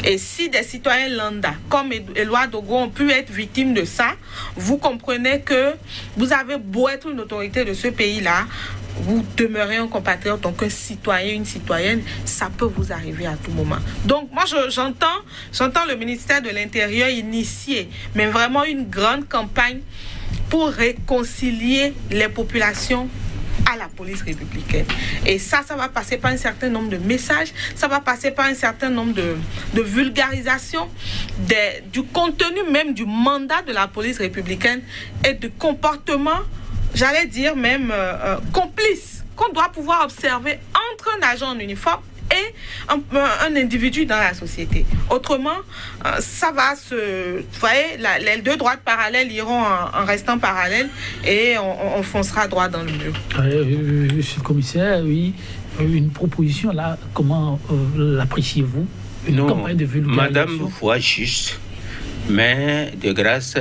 Speaker 3: Et si des citoyens lambda, comme Éloi Dogo, ont pu être victimes de ça, vous comprenez que vous avez beau être une autorité de ce pays-là, vous demeurez un compatriote, donc un citoyen, une citoyenne, ça peut vous arriver à tout moment. Donc moi, j'entends le ministère de l'Intérieur initier, mais vraiment une grande campagne pour réconcilier les populations à la police républicaine. Et ça va passer par un certain nombre de messages, ça va passer par un certain nombre de vulgarisation du contenu même du mandat de la police républicaine et de comportement, j'allais dire même complice, qu'on doit pouvoir observer entre un agent en uniforme et un individu dans la société. Autrement, ça va vous voyez, les deux droites parallèles iront en restant parallèles et on foncera droit dans le mur.
Speaker 1: Monsieur le commissaire, oui, une proposition là, comment l'appréciez-vous? Une campagne de vulgarisation?
Speaker 2: Madame voit juste, mais de grâce,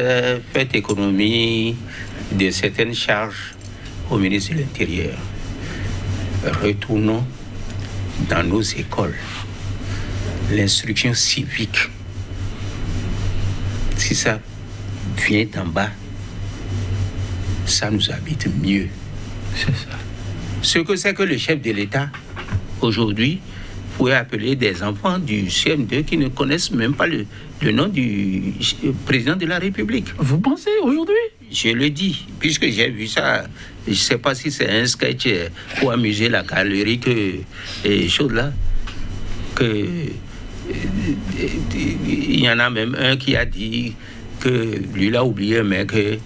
Speaker 2: faites économie de certaines charges au ministre de l'Intérieur. Retournons dans nos écoles, l'instruction civique. Si ça vient en bas, ça nous habite mieux.
Speaker 1: C'est ça.
Speaker 2: Ce que c'est que le chef de l'État, aujourd'hui, pouvait appeler des enfants du CM2 qui ne connaissent même pas le nom du président de la République.
Speaker 1: Vous pensez aujourd'hui?
Speaker 2: Je le dis, puisque j'ai vu ça, je ne sais pas si c'est un sketch pour amuser la galerie et choses là, que il y en a même un qui a dit que lui l'a oublié, mais que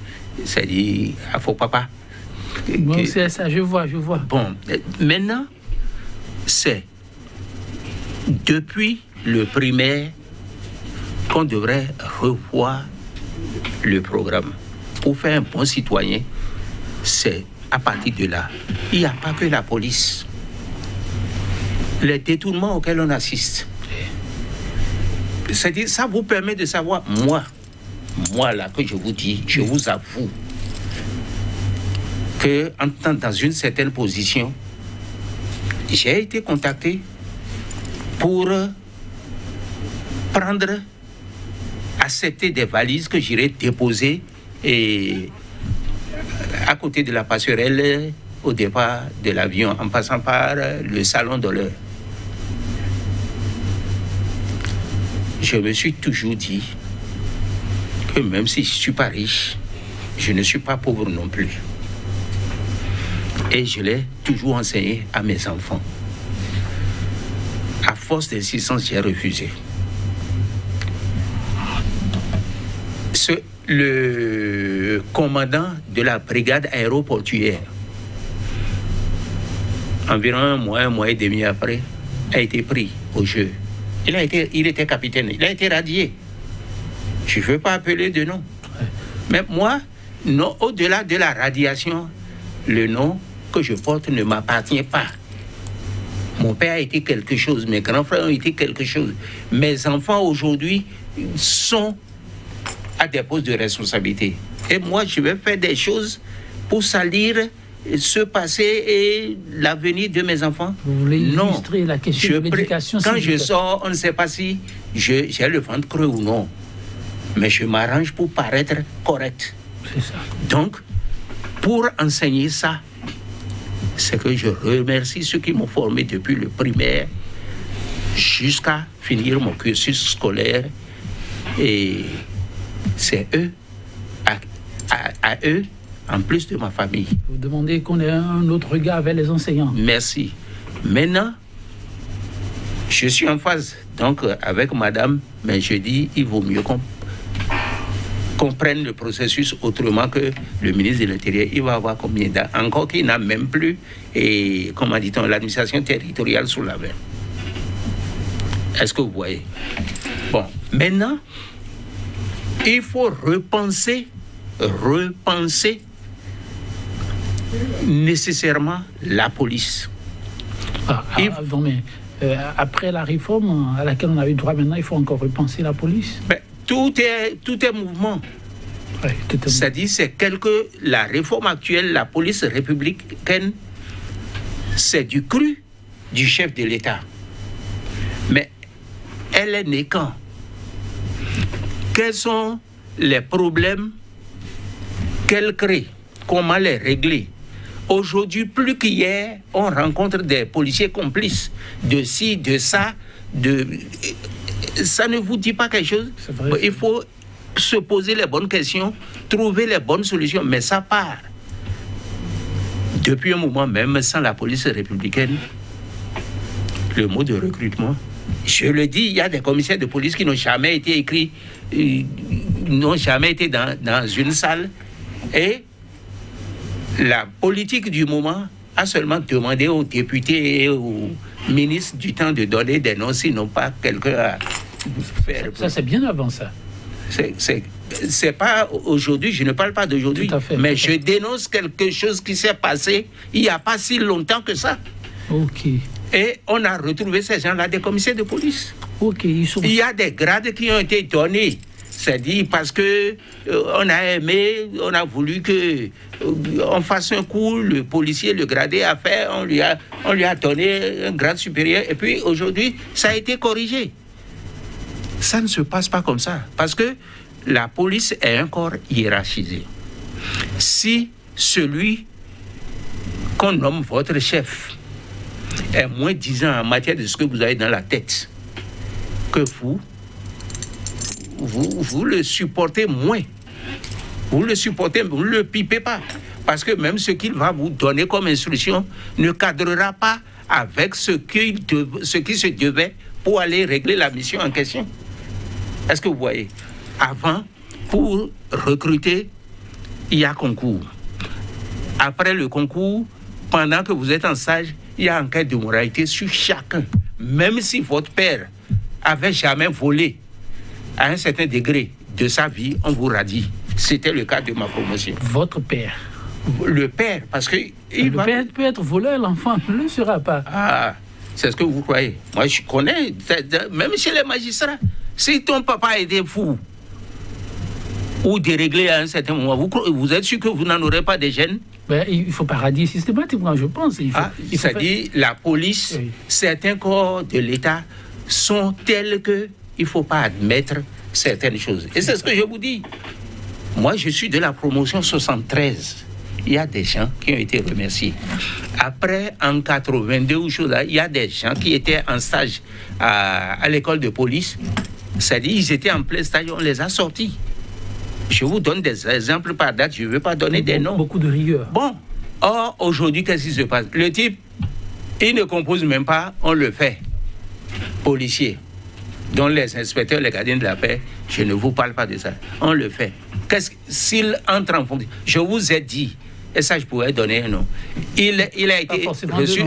Speaker 2: c'est dit à faux papa.
Speaker 1: Bon, c'est ça, je vois.
Speaker 2: Bon, maintenant, c'est depuis le primaire qu'on devrait revoir le programme. Pour faire un bon citoyen, c'est à partir de là. Il n'y a pas que la police. Les détournements auxquels on assiste, c'est-à-dire, ça vous permet de savoir, moi là, que je vous dis, je vous avoue, que en étant dans une certaine position, j'ai été contacté pour accepter des valises que j'irai déposer et à côté de la passerelle au départ de l'avion, en passant par le salon d'honneur. Je me suis toujours dit que même si je ne suis pas riche, je ne suis pas pauvre non plus. Et je l'ai toujours enseigné à mes enfants. À force d'insistance, j'ai refusé. Le commandant de la brigade aéroportuaire, environ un mois et demi après, a été pris au jeu. Il était capitaine, il a été radié. Je ne veux pas appeler de nom. Mais moi, non, au-delà de la radiation, le nom que je porte ne m'appartient pas. Mon père a été quelque chose, mes grands frères ont été quelque chose. Mes enfants aujourd'hui sont à des postes de responsabilité. Et moi, je vais faire des choses pour salir ce passé et l'avenir de mes enfants.
Speaker 1: Vous voulez illustrer la question de l'éducation
Speaker 2: Quand
Speaker 1: civique.
Speaker 2: je sors, on ne sait pas si j'ai le ventre creux ou non. Mais je m'arrange pour paraître correct.
Speaker 1: C'est ça.
Speaker 2: Donc, pour enseigner ça, c'est que je remercie ceux qui m'ont formé depuis le primaire jusqu'à finir mon cursus scolaire. Et c'est eux, à eux, en plus de ma famille.
Speaker 1: Vous demandez qu'on ait un autre regard vers les enseignants.
Speaker 2: Merci. Maintenant, je suis en phase donc avec madame, mais je dis il vaut mieux qu'on prenne le processus autrement que le ministre de l'Intérieur. Il va avoir combien d'années encore qu'il n'a même plus, et comment dit-on, l'administration territoriale sous la main. Est-ce que vous voyez? Bon, maintenant, il faut repenser nécessairement la police.
Speaker 1: Après la réforme à laquelle on a eu droit maintenant, il faut encore repenser la police.
Speaker 2: Mais tout est mouvement.
Speaker 1: Ouais,
Speaker 2: c'est-à-dire, la réforme actuelle, la police républicaine, c'est du cru du chef de l'État. Mais elle est née quand? Quels sont les problèmes qu'elle crée? Comment les régler? Aujourd'hui, plus qu'hier, on rencontre des policiers complices de ci, de ça. Ça ne vous dit pas quelque chose?
Speaker 1: Vrai,
Speaker 2: il faut se poser les bonnes questions, trouver les bonnes solutions, mais ça part. Depuis un moment, même sans la police républicaine, le mot de recrutement, je le dis, il y a des commissaires de police qui n'ont jamais été écrits, n'ont jamais été dans une salle, et la politique du moment a seulement demandé aux députés et aux ministres du temps de donner des noms, sinon pas quelqu'un à faire.
Speaker 1: Ça, c'est bien avant ça.
Speaker 2: C'est pas aujourd'hui, je ne parle pas d'aujourd'hui, mais je dénonce quelque chose qui s'est passé il n'y a pas si longtemps que ça.
Speaker 1: Ok.
Speaker 2: Et on a retrouvé ces gens-là, des commissaires de police.
Speaker 1: Ok.
Speaker 2: Il y a des grades qui ont été donnés. C'est-à-dire parce que on a aimé, on a voulu que on fasse un coup, le policier, le gradé a fait, on lui a donné un grade supérieur, et puis aujourd'hui, ça a été corrigé. Ça ne se passe pas comme ça, parce que la police est un corps hiérarchisé. Si celui qu'on nomme votre chef est moins disant en matière de ce que vous avez dans la tête que vous le supportez moins. Vous le supportez, vous ne le pipez pas. Parce que même ce qu'il va vous donner comme instruction ne cadrera pas avec ce qui se devait pour aller régler la mission en question. Est-ce que vous voyez? Avant, pour recruter, il y a concours. après le concours, pendant que vous êtes en stage, il y a enquête de moralité sur chacun. Même si votre père avait jamais volé à un certain degré de sa vie, on vous radie. C'était le cas de ma promotion.
Speaker 1: Votre père?
Speaker 2: Le père, parce que...
Speaker 1: père peut être voleur, l'enfant ne le sera pas.
Speaker 2: Ah, c'est ce que vous croyez. Moi, je connais, même chez les magistrats, si ton papa était fou ou déréglé à un certain moment, vous êtes sûr que vous n'en aurez pas des gènes?
Speaker 1: Ben, il faut pas radier systématiquement, je pense.
Speaker 2: C'est-à-dire, la police, oui. Certains corps de l'État sont tels qu'il ne faut pas admettre certaines choses. Et c'est ce que je vous dis. Moi, je suis de la promotion 73. Il y a des gens qui ont été remerciés. Après, en 82 ou chose là, il y a des gens qui étaient en stage à l'école de police. C'est-à-dire, ils étaient en plein stage, on les a sortis. Je vous donne des exemples par date, je ne veux pas donner des noms.
Speaker 1: Beaucoup de rigueur.
Speaker 2: Bon, or, aujourd'hui, qu'est-ce qui se passe? Le type, il ne compose même pas, on le fait. Policier, dont les inspecteurs, les gardiens de la paix, je ne vous parle pas de ça. On le fait. S'il entre en fonction, je vous ai dit, et ça je pourrais donner un nom, il a été reçu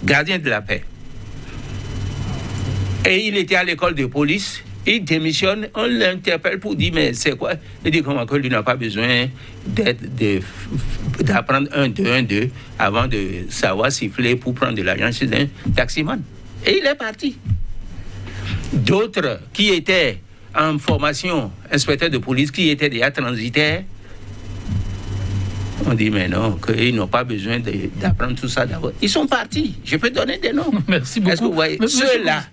Speaker 2: gardien de la paix. Et il était à l'école de police, il démissionne, on l'interpelle pour dire, mais c'est quoi? Il dit comment que lui n'a pas besoin d'apprendre 1, 2, 1, 2 avant de savoir siffler pour prendre de l'argent chez un taximan. Et il est parti. D'autres qui étaient en formation, inspecteurs de police, qui étaient déjà transitaires, on dit, mais non, qu'ils n'ont pas besoin d'apprendre tout ça d'abord. Ils sont partis. Je peux donner des noms.
Speaker 1: Merci beaucoup.
Speaker 2: Est-ce que vous voyez, ceux-là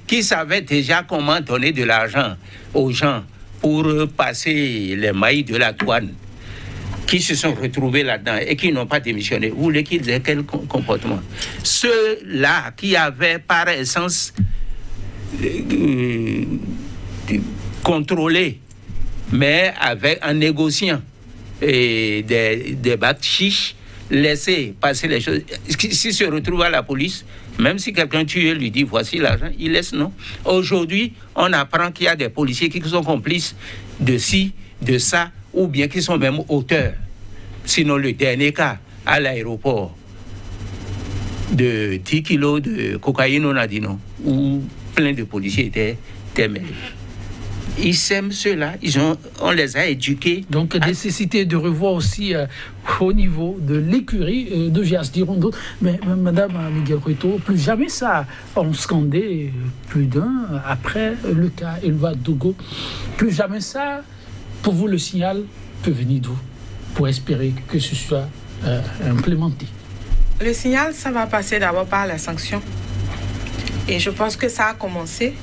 Speaker 2: qui savaient déjà comment donner de l'argent aux gens pour passer les mailles de la douane, qui se sont retrouvés là-dedans et qui n'ont pas démissionné, vous voulez qu'ils aient quel comportement? Ceux-là qui avaient par essence contrôlé, mais en négociant et des bacs chiches, laisser passer les choses. S'il se retrouve à la police, même si quelqu'un tue, lui dit voici l'argent, il laisse, non. Aujourd'hui, on apprend qu'il y a des policiers qui sont complices de ci, de ça, ou bien qui sont même auteurs. Sinon, le dernier cas, à l'aéroport, de 10 kilos de cocaïne, on a dit non, où plein de policiers étaient mêlés. Ils s'aiment ceux-là, on les a éduqués.
Speaker 1: Donc, nécessité de revoir aussi au niveau de l'écurie de Gias, diront d'autres. Mais Madame Miguel Cueto, plus jamais ça, on scandait plus d'un après le cas Éloi Dogo. Plus jamais ça, pour vous, le signal peut venir d'où pour espérer que ce soit implémenté?
Speaker 3: Le signal, ça va passer d'abord par la sanction. Et je pense que ça a commencé.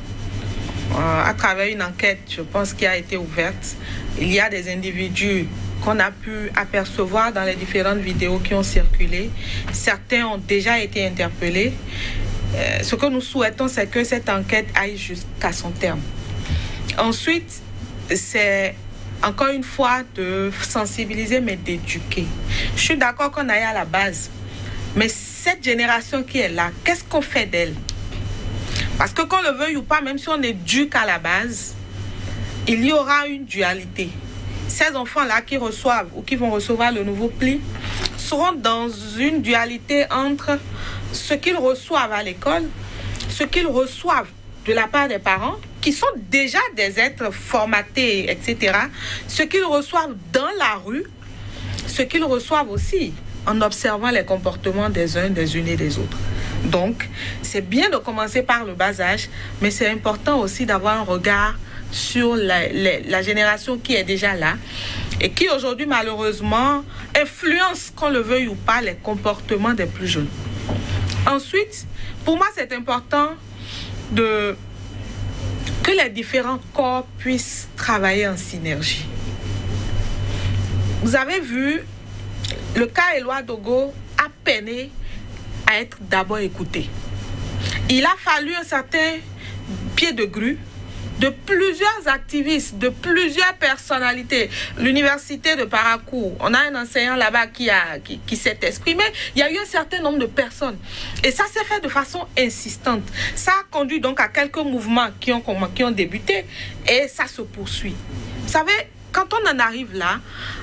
Speaker 3: À travers une enquête, je pense, qui a été ouverte. Il y a des individus qu'on a pu apercevoir dans les différentes vidéos qui ont circulé. Certains ont déjà été interpellés. Ce que nous souhaitons, c'est que cette enquête aille jusqu'à son terme. Ensuite, c'est encore une fois de sensibiliser, mais d'éduquer. Je suis d'accord qu'on aille à la base. Mais cette génération qui est là, qu'est-ce qu'on fait d'elle? Parce que qu'on le veuille ou pas, même si on éduque à la base, il y aura une dualité. Ces enfants-là qui reçoivent ou qui vont recevoir le nouveau pli seront dans une dualité entre ce qu'ils reçoivent à l'école, ce qu'ils reçoivent de la part des parents, qui sont déjà des êtres formatés, etc., ce qu'ils reçoivent dans la rue, ce qu'ils reçoivent aussi en observant les comportements des uns, des unes et des autres. Donc, c'est bien de commencer par le bas âge, mais c'est important aussi d'avoir un regard sur la génération qui est déjà là et qui aujourd'hui, malheureusement, influence, qu'on le veuille ou pas, les comportements des plus jeunes. Ensuite, pour moi, c'est important que les différents corps puissent travailler en synergie. Vous avez vu, le cas Éloi Dogo a peiné à être d'abord écouté. Il a fallu un certain pied de grue de plusieurs activistes, de plusieurs personnalités. L'université de Parakou, on a un enseignant là-bas qui s'est exprimé. Il y a eu un certain nombre de personnes. Et ça s'est fait de façon insistante. Ça a conduit donc à quelques mouvements qui ont débuté et ça se poursuit. Vous savez, quand on en arrive là,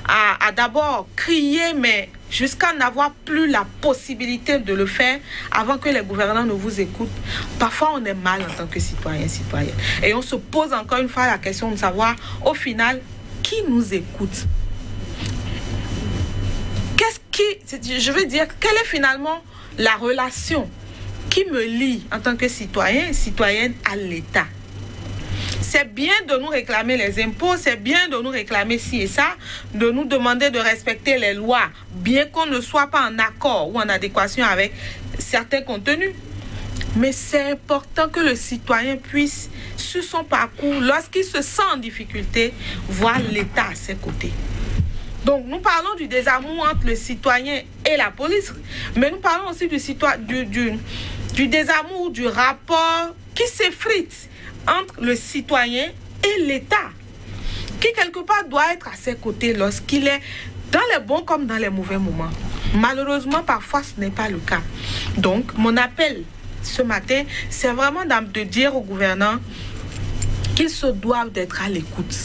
Speaker 3: à d'abord crier, mais jusqu'à n'avoir plus la possibilité de le faire avant que les gouvernants ne vous écoutent, parfois on est mal en tant que citoyen, citoyenne. Et on se pose encore une fois la question de savoir, au final, qui nous écoute? Je veux dire, quelle est finalement la relation qui me lie en tant que citoyen, citoyenne à l'État? C'est bien de nous réclamer les impôts, c'est bien de nous réclamer ci et ça, de nous demander de respecter les lois, bien qu'on ne soit pas en accord ou en adéquation avec certains contenus. Mais c'est important que le citoyen puisse, sur son parcours, lorsqu'il se sent en difficulté, voir l'État à ses côtés. Donc, nous parlons du désamour entre le citoyen et la police, mais nous parlons aussi du désamour, du rapport qui s'effrite entre le citoyen et l'État, qui quelque part doit être à ses côtés lorsqu'il est dans les bons comme dans les mauvais moments. Malheureusement, parfois, ce n'est pas le cas. Donc, mon appel ce matin, c'est vraiment de dire aux gouvernants qu'ils se doivent d'être à l'écoute,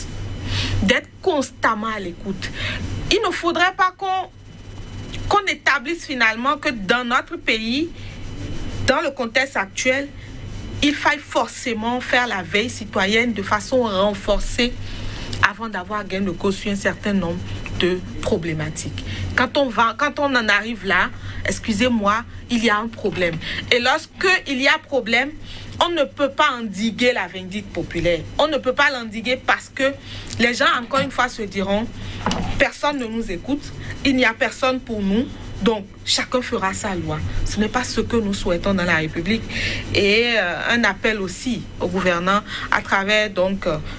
Speaker 3: d'être constamment à l'écoute. Il ne faudrait pas qu'on établisse finalement que dans notre pays, dans le contexte actuel, il faille forcément faire la veille citoyenne de façon renforcée avant d'avoir gain de cause sur un certain nombre de problématiques. Quand on en arrive là, excusez-moi, il y a un problème. Et lorsqu'il y a problème, on ne peut pas endiguer la vindicte populaire. On ne peut pas l'endiguer parce que les gens, encore une fois, se diront, personne ne nous écoute, il n'y a personne pour nous. Donc, chacun fera sa loi. Ce n'est pas ce que nous souhaitons dans la République. Et un appel aussi aux gouvernants à travers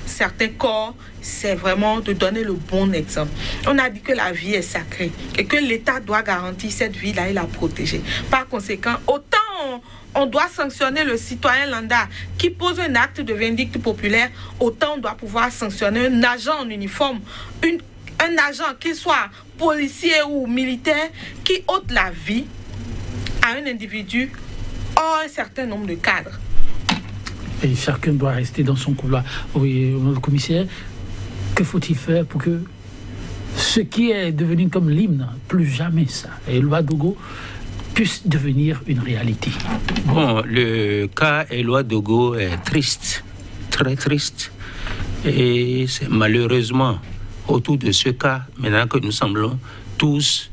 Speaker 3: certains corps, c'est vraiment de donner le bon exemple. On a dit que la vie est sacrée et que l'État doit garantir cette vie-là et la protéger. Par conséquent, autant on doit sanctionner le citoyen lambda qui pose un acte de vindicte populaire, autant on doit pouvoir sanctionner un agent en uniforme, un agent, qu'il soit policier ou militaire, qui ôte la vie à un individu hors un certain nombre de cadres.
Speaker 1: Et chacun doit rester dans son couloir. Oui, le commissaire, que faut-il faire pour que ce qui est devenu comme l'hymne, plus jamais ça, et Ouagadougou, puisse devenir une réalité?
Speaker 2: Bon, le cas Ouagadougou est triste, très triste. Et c'est malheureusement autour de ce cas, maintenant que nous semblons tous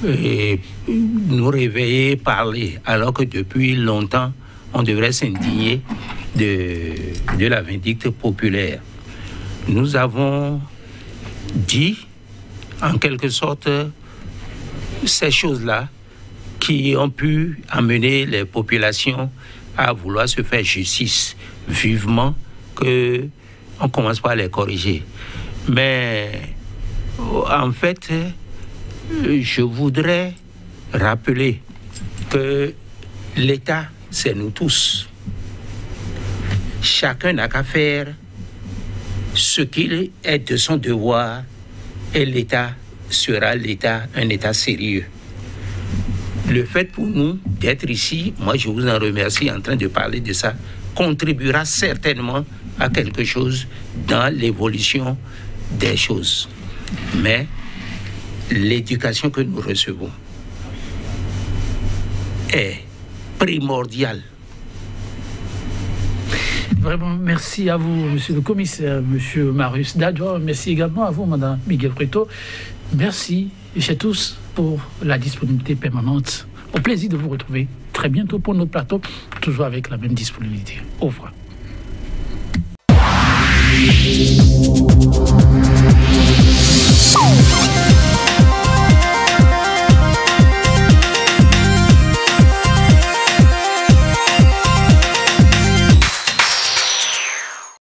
Speaker 2: nous réveiller, parler, alors que depuis longtemps, on devrait s'indigner de la vindicte populaire. Nous avons dit, en quelque sorte, ces choses-là qui ont pu amener les populations à vouloir se faire justice, vivement qu'on commence par les corriger. Mais en fait, je voudrais rappeler que l'État, c'est nous tous. Chacun n'a qu'à faire ce qu'il est de son devoir et l'État sera un État sérieux. Le fait pour nous d'être ici, moi je vous en remercie en train de parler de ça, contribuera certainement à quelque chose dans l'évolution des choses. Mais l'éducation que nous recevons est primordiale.
Speaker 1: Vraiment, merci à vous, monsieur le commissaire, monsieur Marius Dadjo. Merci également à vous, madame Miguel Preto. Merci, chez tous, pour la disponibilité permanente. Au plaisir de vous retrouver très bientôt pour notre plateau, toujours avec la même disponibilité. Au revoir.